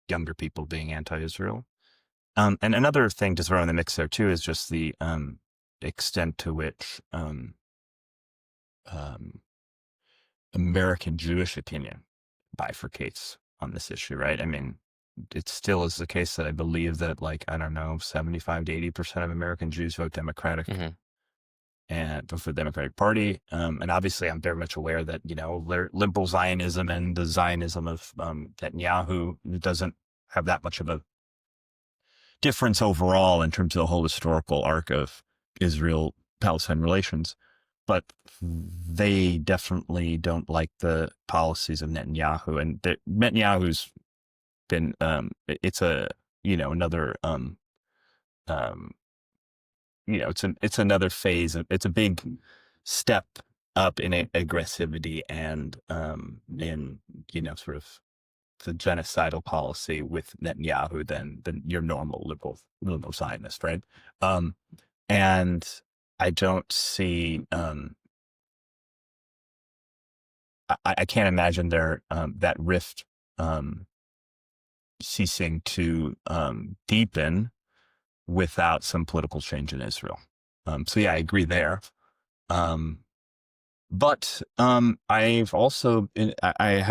younger people being anti-Israel. And another thing to throw in the mix there too is just the extent to which American Jewish opinion bifurcates on this issue, right? I mean, it still is the case that I believe that, like, I don't know, 75 to 80% of American Jews vote Democratic and vote for the Democratic Party. And obviously I'm very much aware that, you know, liberal Zionism and the Zionism of Netanyahu doesn't have that much of a difference overall in terms of the whole historical arc of Israel-Palestine relations. But they definitely don't like the policies of Netanyahu, and Netanyahu's been it's a, you know, another you know, it's another phase. It's a big step up in aggressivity and in, you know, sort of the genocidal policy with Netanyahu than your normal liberal Zionist, right? And I don't see I can't imagine that rift ceasing to deepen without some political change in Israel. So yeah, I agree there. But I've also, I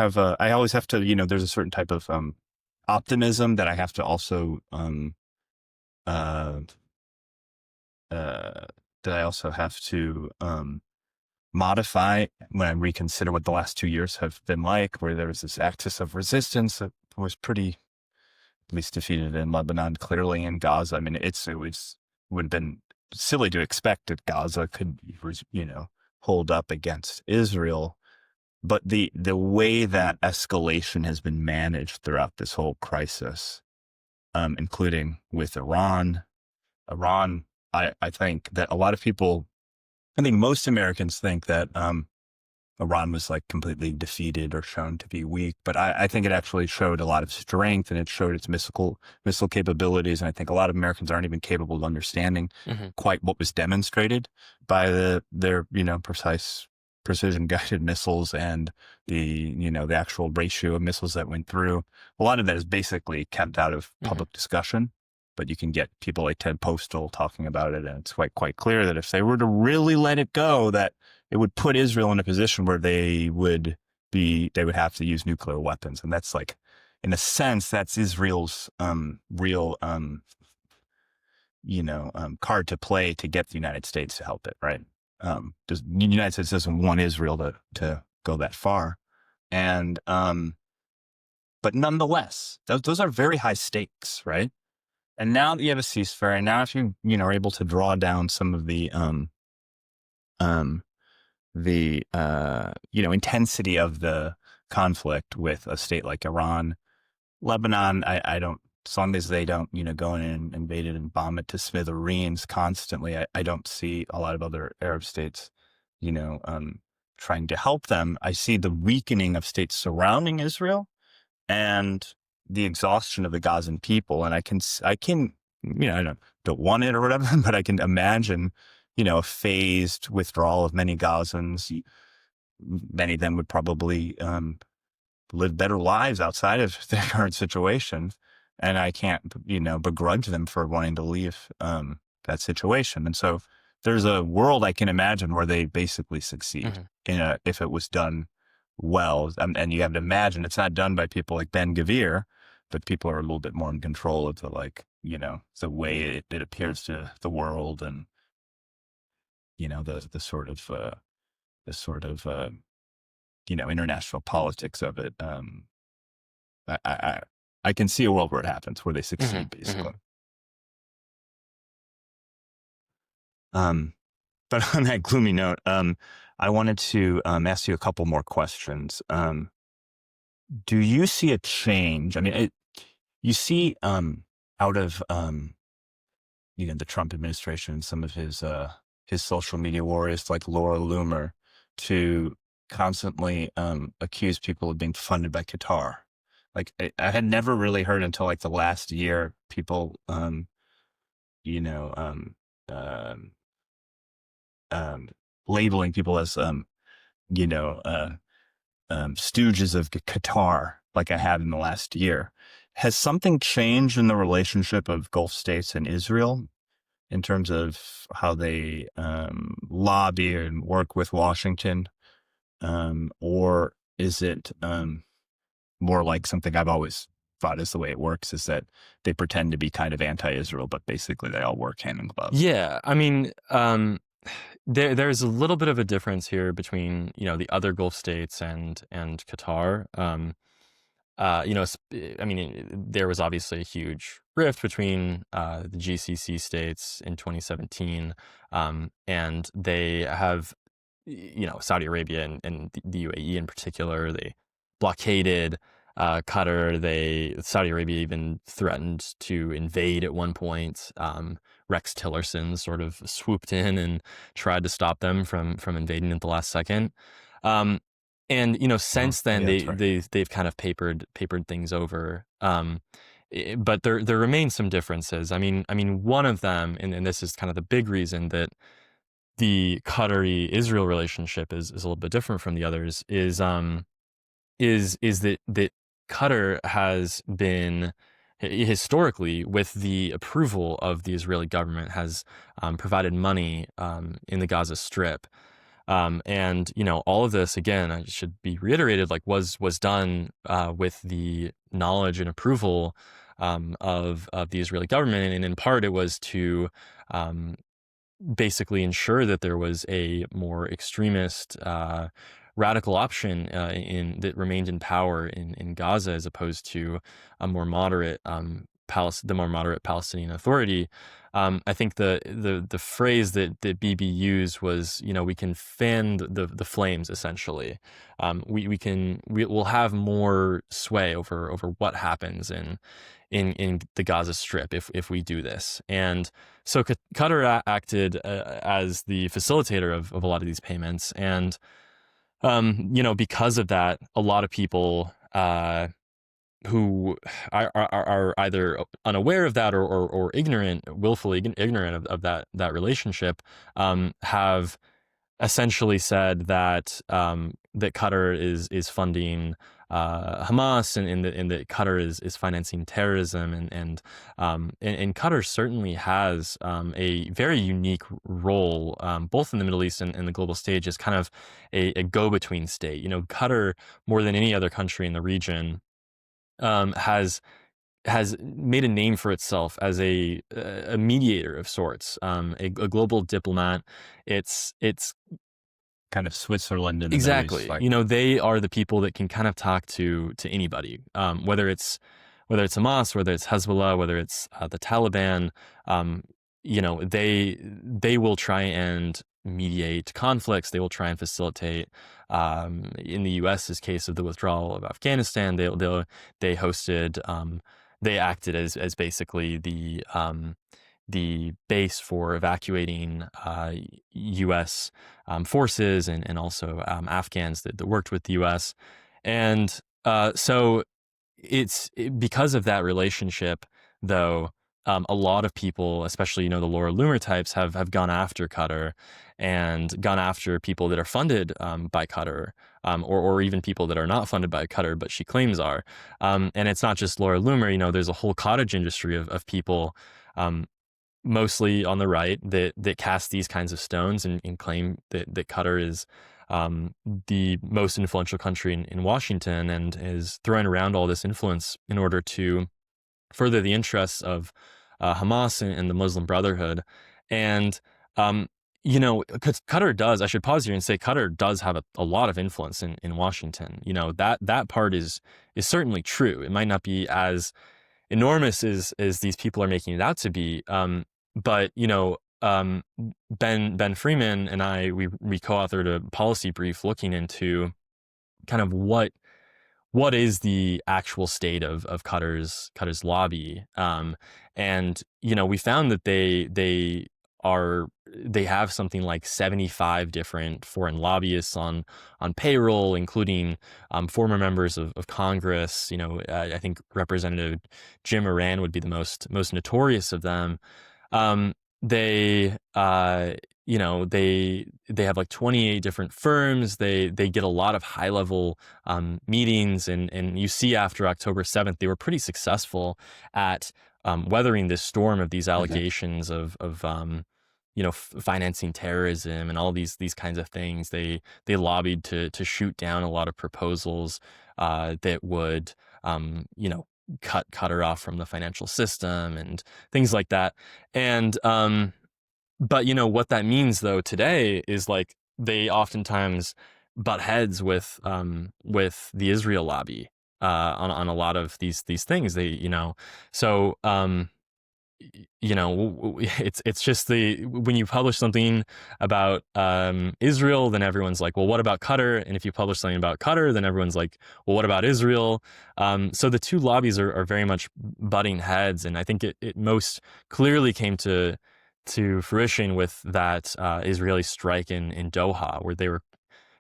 always have to, you know, there's a certain type of optimism that I have to also uh, that I also have to modify when I reconsider what the last 2 years have been like, where there was this axis of resistance that was pretty at least defeated in Lebanon, clearly in Gaza. I mean, would have been silly to expect that Gaza could, hold up against Israel. But the way that escalation has been managed throughout this whole crisis, including with Iran, I think that I think most Americans think that Iran was like completely defeated or shown to be weak, but I think it actually showed a lot of strength, and it showed its missile capabilities. And I think a lot of Americans aren't even capable of understanding quite what was demonstrated by their precise precision guided missiles and the actual ratio of missiles that went through. A lot of that is basically kept out of public discussion, but you can get people like Ted Postal talking about it, and it's quite clear that if they were to really let it go, that it would put Israel in a position where they would have to use nuclear weapons. And that's like, in a sense, that's Israel's real card to play to get the United States to help it, right? The United States doesn't want Israel to go that far. And but nonetheless, those are very high stakes, right? And now that you have a ceasefire, and now if you are able to draw down some of the intensity of the conflict with a state like Iran, Lebanon, I don't, as long as they don't, go in and invade it and bomb it to smithereens constantly, I don't see a lot of other Arab states, trying to help them. I see the weakening of states surrounding Israel and the exhaustion of the Gazan people. And I can, I don't want it or whatever, but I can imagine, a phased withdrawal of many Gazans. Many of them would probably live better lives outside of their current situation. And I can't, begrudge them for wanting to leave that situation. And so there's a world I can imagine where they basically succeed if it was done well. And you have to imagine it's not done by people like Ben Gvir, but people are a little bit more in control of the way it appears to the world, and the sort of international politics of it. I can see a world where it happens, where they succeed, basically. But on that gloomy note, I wanted to ask you a couple more questions. Do you see a change? I mean, you see out of the Trump administration and some of his social media warriors like Laura Loomer to constantly accuse people of being funded by Qatar. Like I had never really heard until like the last year people labeling people as stooges of Qatar, like I had in the last year. Has something changed in the relationship of Gulf states and Israel in terms of how they lobby and work with Washington? Or is it more like something I've always thought is the way it works, is that they pretend to be kind of anti-Israel, but basically they all work hand in glove? Yeah, I mean, there's a little bit of a difference here between the other Gulf states and Qatar. I mean, there was obviously a huge rift between the GCC states in 2017, and they have, Saudi Arabia and the UAE in particular, they blockaded Qatar. Saudi Arabia even threatened to invade at one point. Rex Tillerson sort of swooped in and tried to stop them from invading at the last second. And since then they've kind of papered things over. But there remain some differences. I mean, one of them, and this is kind of the big reason that the Qatari-Israel relationship is a little bit different from the others, is that Qatar has been historically, with the approval of the Israeli government, has provided money in the Gaza Strip. And all of this, again, I should be reiterated, like was done with the knowledge and approval of the Israeli government, and in part it was to basically ensure that there was a more extremist radical option that remained in power in Gaza, as opposed to a more moderate the more moderate Palestinian Authority. I think the phrase that Bibi used was, we can fan the flames, essentially. We'll have more sway over what happens in the Gaza Strip if we do this. And so Qatar acted as the facilitator of a lot of these payments, and because of that, a lot of people who are either unaware of that or willfully ignorant of that relationship, have essentially said that that Qatar is funding Hamas, and that Qatar is financing terrorism, and Qatar certainly has a very unique role, both in the Middle East and the global stage, as kind of a go-between state. Qatar, more than any other country in the region, has made a name for itself as a mediator of sorts, a global diplomat. It's kind of Switzerland in the exactly. Middle East, they are the people that can kind of talk to anybody, whether it's Hamas, whether it's Hezbollah, whether it's the Taliban. They will try and mediate conflicts. They will try and facilitate. In the U.S.'s case of the withdrawal of Afghanistan, they hosted. They acted as basically the base for evacuating U.S. Forces and also Afghans that worked with the U.S. And so because of that relationship, though. A lot of people, especially the Laura Loomer types, have gone after Qatar and gone after people that are funded by Qatar, or even people that are not funded by Qatar, but she claims are. And it's not just Laura Loomer. There's a whole cottage industry of people, mostly on the right, that cast these kinds of stones and claim that Qatar is the most influential country in Washington, and is throwing around all this influence in order to further the interests of Hamas and the Muslim Brotherhood. And, because Qatar does, I should pause here and say, Qatar does have a lot of influence in Washington. That part is certainly true. It might not be as enormous as these people are making it out to be. But, Ben Freeman and I, we co-authored a policy brief looking into kind of what is the actual state of Qatar's lobby, and we found that they have something like 75 different foreign lobbyists on payroll, including former members of Congress. I think Representative Jim Moran would be the most notorious of them. They have like 28 different firms. They get a lot of high level meetings, and you see after October 7th, they were pretty successful at weathering this storm of these allegations of financing terrorism and all these kinds of things. They lobbied to shoot down a lot of proposals that would cut Qatar off from the financial system and things like that. And but what that means though today is like they oftentimes butt heads with the Israel lobby on a lot of these things. It's just when you publish something about Israel, then everyone's like, well, what about Qatar? And if you publish something about Qatar, then everyone's like, well, what about Israel? So the two lobbies are very much butting heads, and I think it most clearly came to fruition with that Israeli strike in Doha, where they were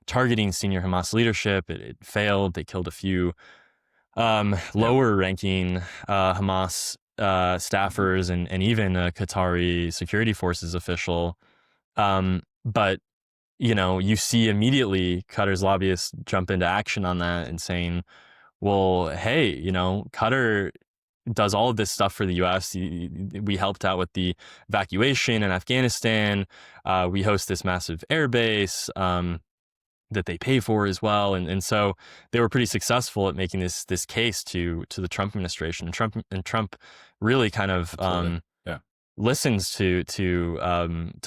targeting senior Hamas leadership. It failed. They killed a few lower-ranking Hamas staffers and even a Qatari security forces official. But you see immediately Qatar's lobbyists jump into action on that and saying, well, hey, Qatar does all of this stuff for the U.S. We helped out with the evacuation in Afghanistan. We host this massive air base that they pay for as well. And so they were pretty successful at making this case to the Trump administration. And Trump really kind of listens to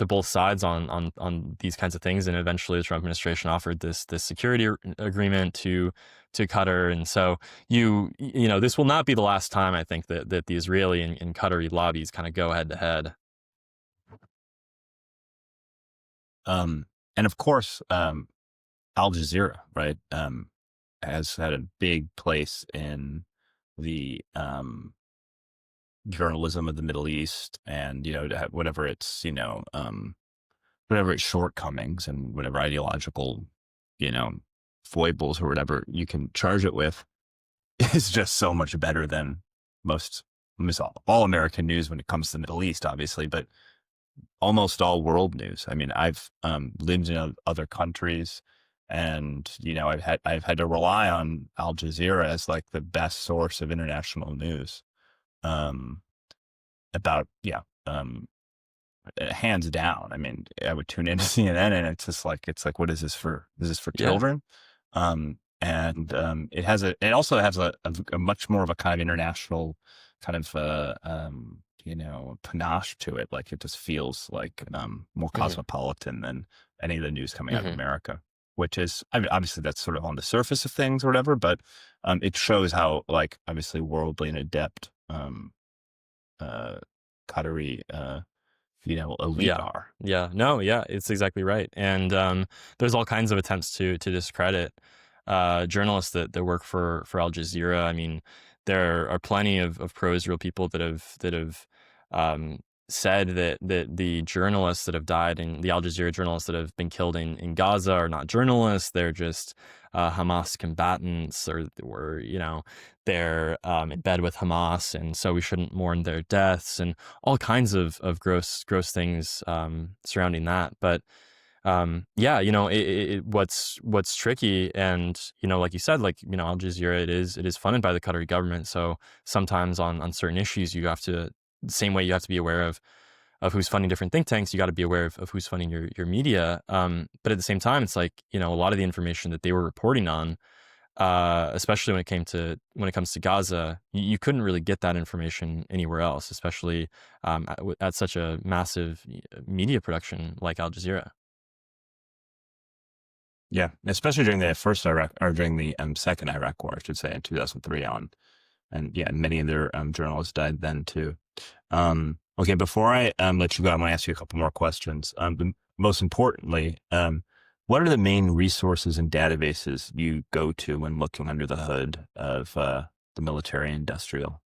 both sides on these kinds of things, and eventually the Trump administration offered this security agreement to Qatar, and so you know this will not be the last time I think that the Israeli and Qatari lobbies kind of go head to head. And of course, Al Jazeera, right, has had a big place in the journalism of the Middle East, and to have whatever its whatever its shortcomings and whatever ideological you know foibles or whatever you can charge it with is just so much better than most almost all American news when it comes to the Middle East, obviously, but almost all world news. I mean, I've lived in other countries, and I've had to rely on Al Jazeera as like the best source of international news. Um, about hands down. I mean, I would tune into CNN, and it's like, what is this for? Is this for Yeah. children? And it also has a much more of a kind of international kind of panache to it. Like it just feels like more Hmm. cosmopolitan than any of the news coming out of Hmm. America. Which is, I mean, obviously that's sort of on the surface of things or whatever, but it shows how, like, obviously worldly and adept uh, Qatari elite Yeah. are. Yeah. No, yeah, it's exactly right. And there's all kinds of attempts to discredit journalists that work for Al Jazeera. I mean, there are plenty of pro-Israel people that have um, said that the journalists that have died, and the Al Jazeera journalists that have been killed in Gaza are not journalists. They're just Hamas combatants, or they're in bed with Hamas, and so we shouldn't mourn their deaths, and all kinds of gross things surrounding that. But yeah, what's tricky, and like you said, like Al Jazeera, it is funded by the Qatari government, so sometimes on certain issues you have to, the same way you have to be aware of who's funding different think tanks, you got to be aware of who's funding your media. But at the same time, it's like a lot of the information that they were reporting on, especially when it comes to Gaza, you couldn't really get that information anywhere else, especially at such a massive media production like Al Jazeera. Yeah, especially during the first Iraq, or during the second Iraq War, I should say, in 2003 on, and yeah, many of their journalists died then too. Okay, before I let you go, I'm going to ask you a couple more questions. But most importantly, what are the main resources and databases you go to when looking under the hood of the military-industrial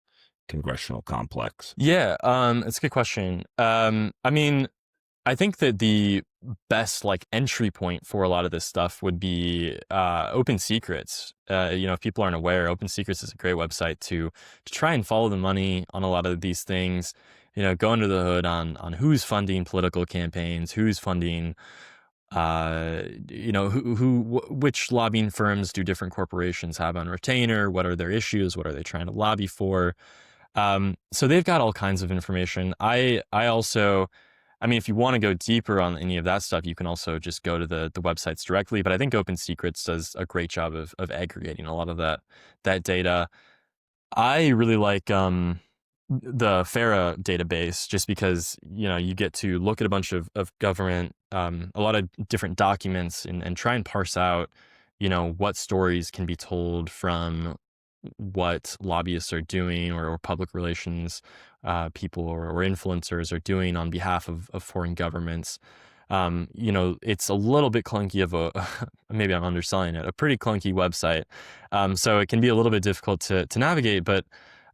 congressional complex? Yeah, it's a good question. I mean, I think that the best like entry point for a lot of this stuff would be Open Secrets. If people aren't aware, Open Secrets is a great website to try and follow the money on a lot of these things. Go under the hood on who's funding political campaigns, who's funding, which lobbying firms do different corporations have on retainer, what are their issues, what are they trying to lobby for. So they've got all kinds of information. I also, I mean, if you want to go deeper on any of that stuff, you can also just go to the websites directly. But I think Open Secrets does a great job of aggregating a lot of that data. I really like the FARA database, just because you get to look at a bunch of government, a lot of different documents, and try and parse out what stories can be told from what lobbyists are doing, or public relations people, or influencers are doing on behalf of foreign governments. It's a little bit clunky of a, maybe I'm underselling it, a pretty clunky website. So it can be a little bit difficult to navigate, but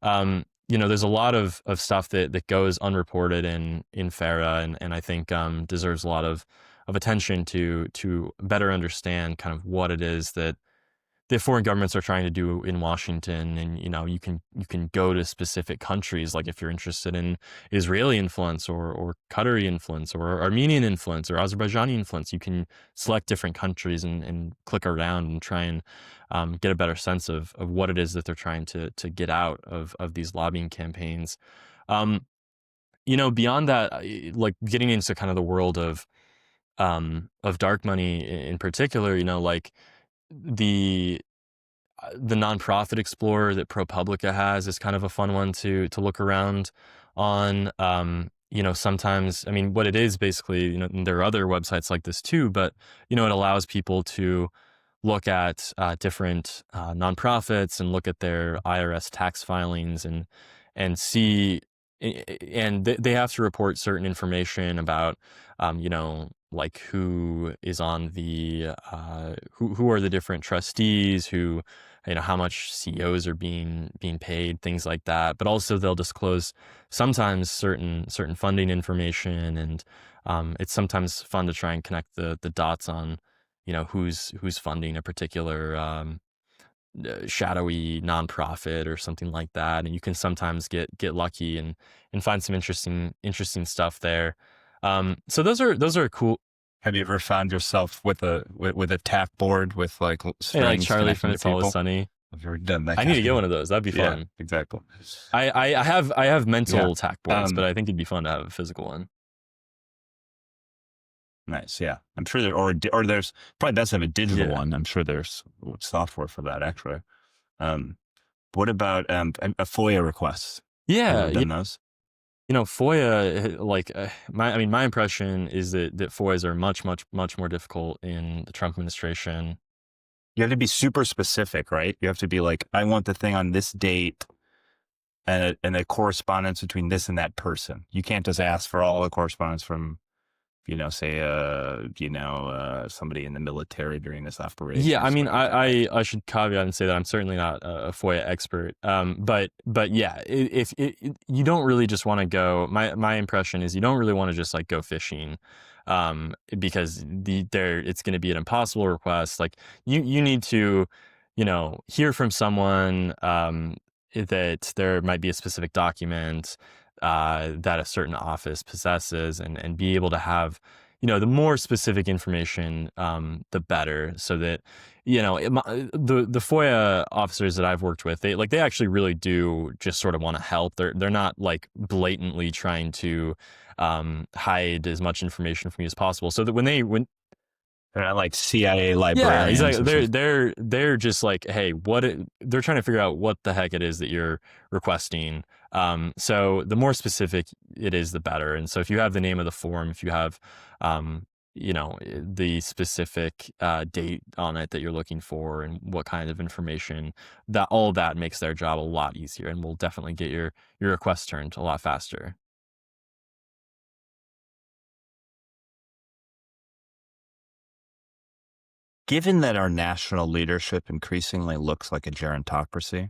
there's a lot of stuff that goes unreported in FARA, and I think deserves a lot of attention to better understand kind of what it is that the foreign governments are trying to do in Washington. And you can go to specific countries, like if you're interested in Israeli influence, or Qatari influence, or Armenian influence, or Azerbaijani influence. You can select different countries and click around and try and get a better sense of what it is that they're trying to get out of these lobbying campaigns. Um, Beyond that, like getting into kind of the world of dark money in particular, like the the nonprofit explorer that ProPublica has is kind of a fun one to look around on. sometimes, I mean, what it is basically, and there are other websites like this too, but, it allows people to look at different nonprofits and look at their IRS tax filings and see, and they have to report certain information about, like who is on the who are the different trustees, who, how much CEOs are being paid, things like that. But also they'll disclose sometimes certain funding information, and it's sometimes fun to try and connect the dots on, who's funding a particular shadowy nonprofit or something like that. And you can sometimes get lucky and find some interesting stuff there. So those are cool. Have you ever found yourself with a tack board with like strings Like Charlie from connecting to It's Always people? Sunny. Have you ever done that? I need to get one of those. That'd be Yeah, fun. exactly. I have mental tack boards, Um, but I think it'd be fun to have a physical one. Nice. Yeah. I'm sure there, or there's probably best to have a digital Yeah. one. I'm sure there's software for that actually. What about a FOIA request? Have you Yeah. ever done those? FOIA, like my impression is that FOIAs are much more difficult in the Trump administration. You have to be super specific, right? You have to be like, I want the thing on this date and a correspondence between this and that person. You can't just ask for all the correspondence from, say, somebody in the military during this operation. Yeah, I mean, I should caveat and say that I'm certainly not a FOIA expert. But yeah, if you don't really just want to go, my impression is you don't really want to just like go fishing, because it's going to be an impossible request. Like you need to, hear from someone, that there might be a specific document that a certain office possesses, and be able to have, the more specific information, the better, so that, the FOIA officers that I've worked with, they actually really do just sort of want to help. They're not like blatantly trying to hide as much information from you as possible, so that when they're not like CIA yeah, librarians. exactly. They're just like, hey, they're trying to figure out what the heck it is that you're requesting. So the more specific it is, the better. And so if you have the name of the form, if you have, the specific date on it that you're looking for, and what kind of information, that all of that makes their job a lot easier, and will definitely get your request turned a lot faster. Given that our national leadership increasingly looks like a gerontocracy,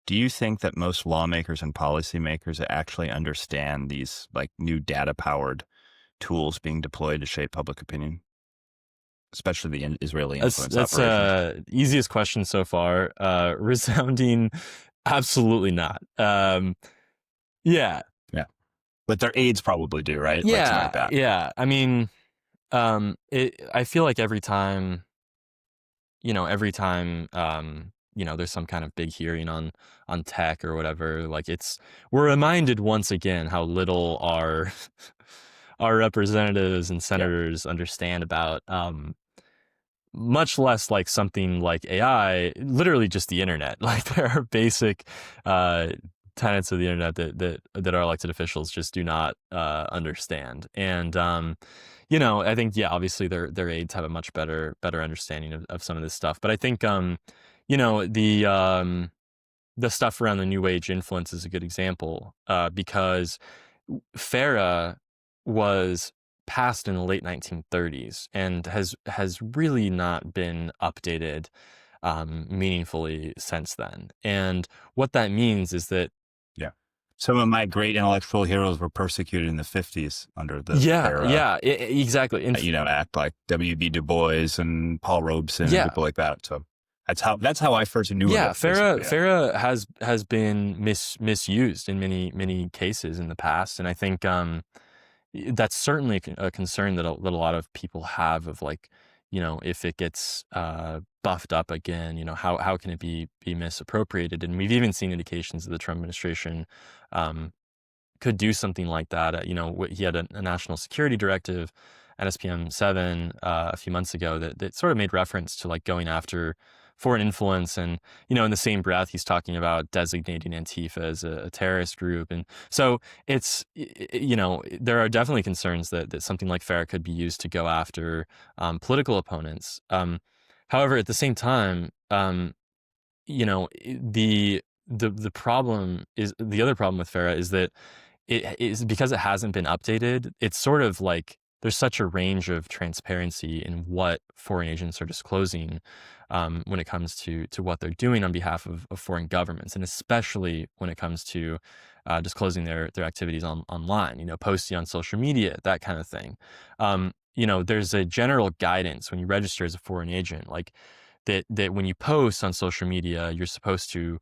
do you think that most lawmakers and policymakers actually understand these like new data-powered tools being deployed to shape public opinion, especially the Israeli influence That's operations? easiest question so far. Resounding, absolutely not. Yeah, Yeah, but their aides probably do, right? Like something like that. yeah. I mean, I feel like every time, there's some kind of big hearing on tech or whatever, like we're reminded once again how little our our representatives and senators understand about, much less like something like AI, literally just the internet. Like there are basic tenets of the internet that our elected officials just do not understand. And I think, yeah, obviously their aides have a much better understanding of some of this stuff. But I think the stuff around the new age influence is a good example, because FARA was passed in the late 1930s and has really not been updated meaningfully since then. And what that means is that, Yeah. Some of my great intellectual heroes were persecuted in the 50s under the exactly. act, like W.B. Du Bois and Paul Robeson and people like that. So that's how I first knew of it. FARA has been misused in many cases in the past, and I think that's certainly a concern that a lot of people have, of like, if it gets buffed up again, how can it be misappropriated? And we've even seen indications that the Trump administration could do something like that. He had a national security directive, NSPM 7, a few months ago, that sort of made reference to like going after foreign influence. And, in the same breath, he's talking about designating Antifa as a terrorist group. And so there are definitely concerns that something like FARA could be used to go after political opponents. However, at the same time, the problem is, the other problem with FARA is that it is, because it hasn't been updated, it's sort of like there's such a range of transparency in what foreign agents are disclosing when it comes to what they're doing on behalf of foreign governments, and especially when it comes to disclosing their activities online, posting on social media, that kind of thing. There's a general guidance when you register as a foreign agent, like that when you post on social media, you're supposed to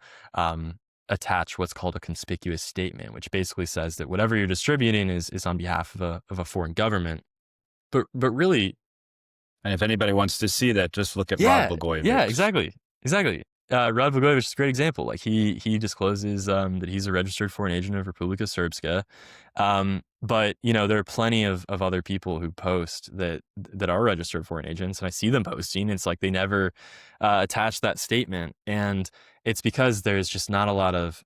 attach what's called a conspicuous statement, which basically says that whatever you're distributing is on behalf of a foreign government. But really, And if anybody wants to see that, just look at yeah, Rod Blagojevich. yeah, exactly. Rod Blagojevich is a great example. Like he discloses that he's a registered foreign agent of Republika Srpska. But there are plenty of other people who post that are registered foreign agents, and I see them posting. It's like they never attach that statement, and it's because there's just not a lot of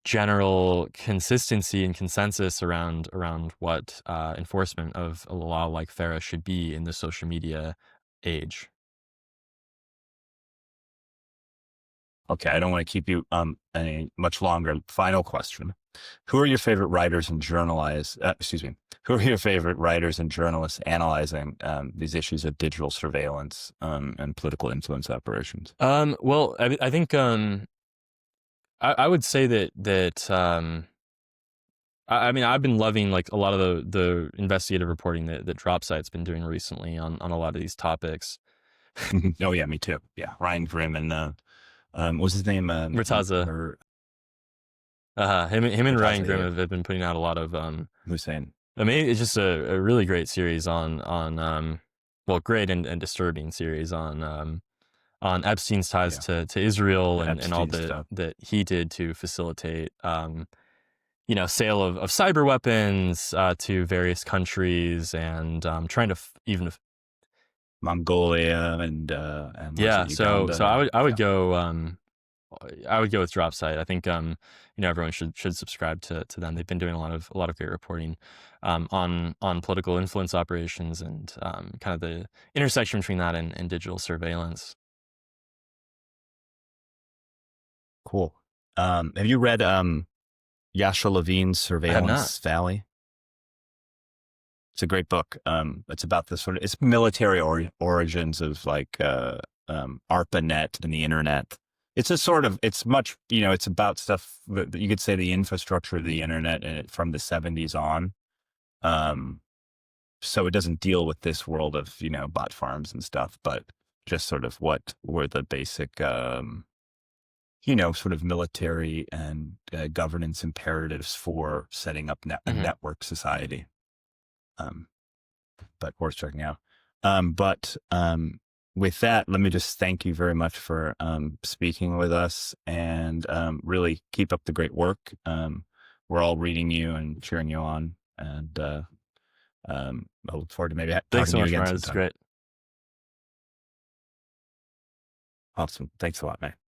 general consistency and consensus around what enforcement of a law like FARA should be in the social media age. Okay, I don't want to keep you any much longer. Final question: who are your favorite writers and journalists? Who are your favorite writers and journalists analyzing these issues of digital surveillance and political influence operations? Well, I think I would say that I mean, I've been loving like a lot of the investigative reporting that DropSite's been doing recently on a lot of these topics. Oh yeah, me too. Yeah, Ryan Grimm and what's his name? Murtaza. Him and Murtaza, Ryan Grimm yeah. have been putting out a lot of Hussein. I mean, it's just a really great series on well, great and disturbing series on Epstein's ties to Israel and all that he did to facilitate sale of cyber weapons to various countries, and trying to even Mongolia and yeah. So Uganda. I would go with DropSite. I think everyone should subscribe to them. They've been doing a lot of great reporting on political influence operations and kind of the intersection between that and digital surveillance. Cool. Have you read Yasha Levine's Surveillance Valley? It's a great book. It's about the it's military origins of like ARPANET and the internet. It's it's much, it's about stuff that you could say the infrastructure of the internet from the 70s on. So it doesn't deal with this world of, bot farms and stuff, but just sort of what were the basic, sort of military and governance imperatives for setting up a network society. But worth checking out. With that, let me just thank you very much for speaking with us, and really keep up the great work. We're all reading you and cheering you on, and I look forward to maybe talking to you again sometime. It's great. Awesome. Thanks a lot, man.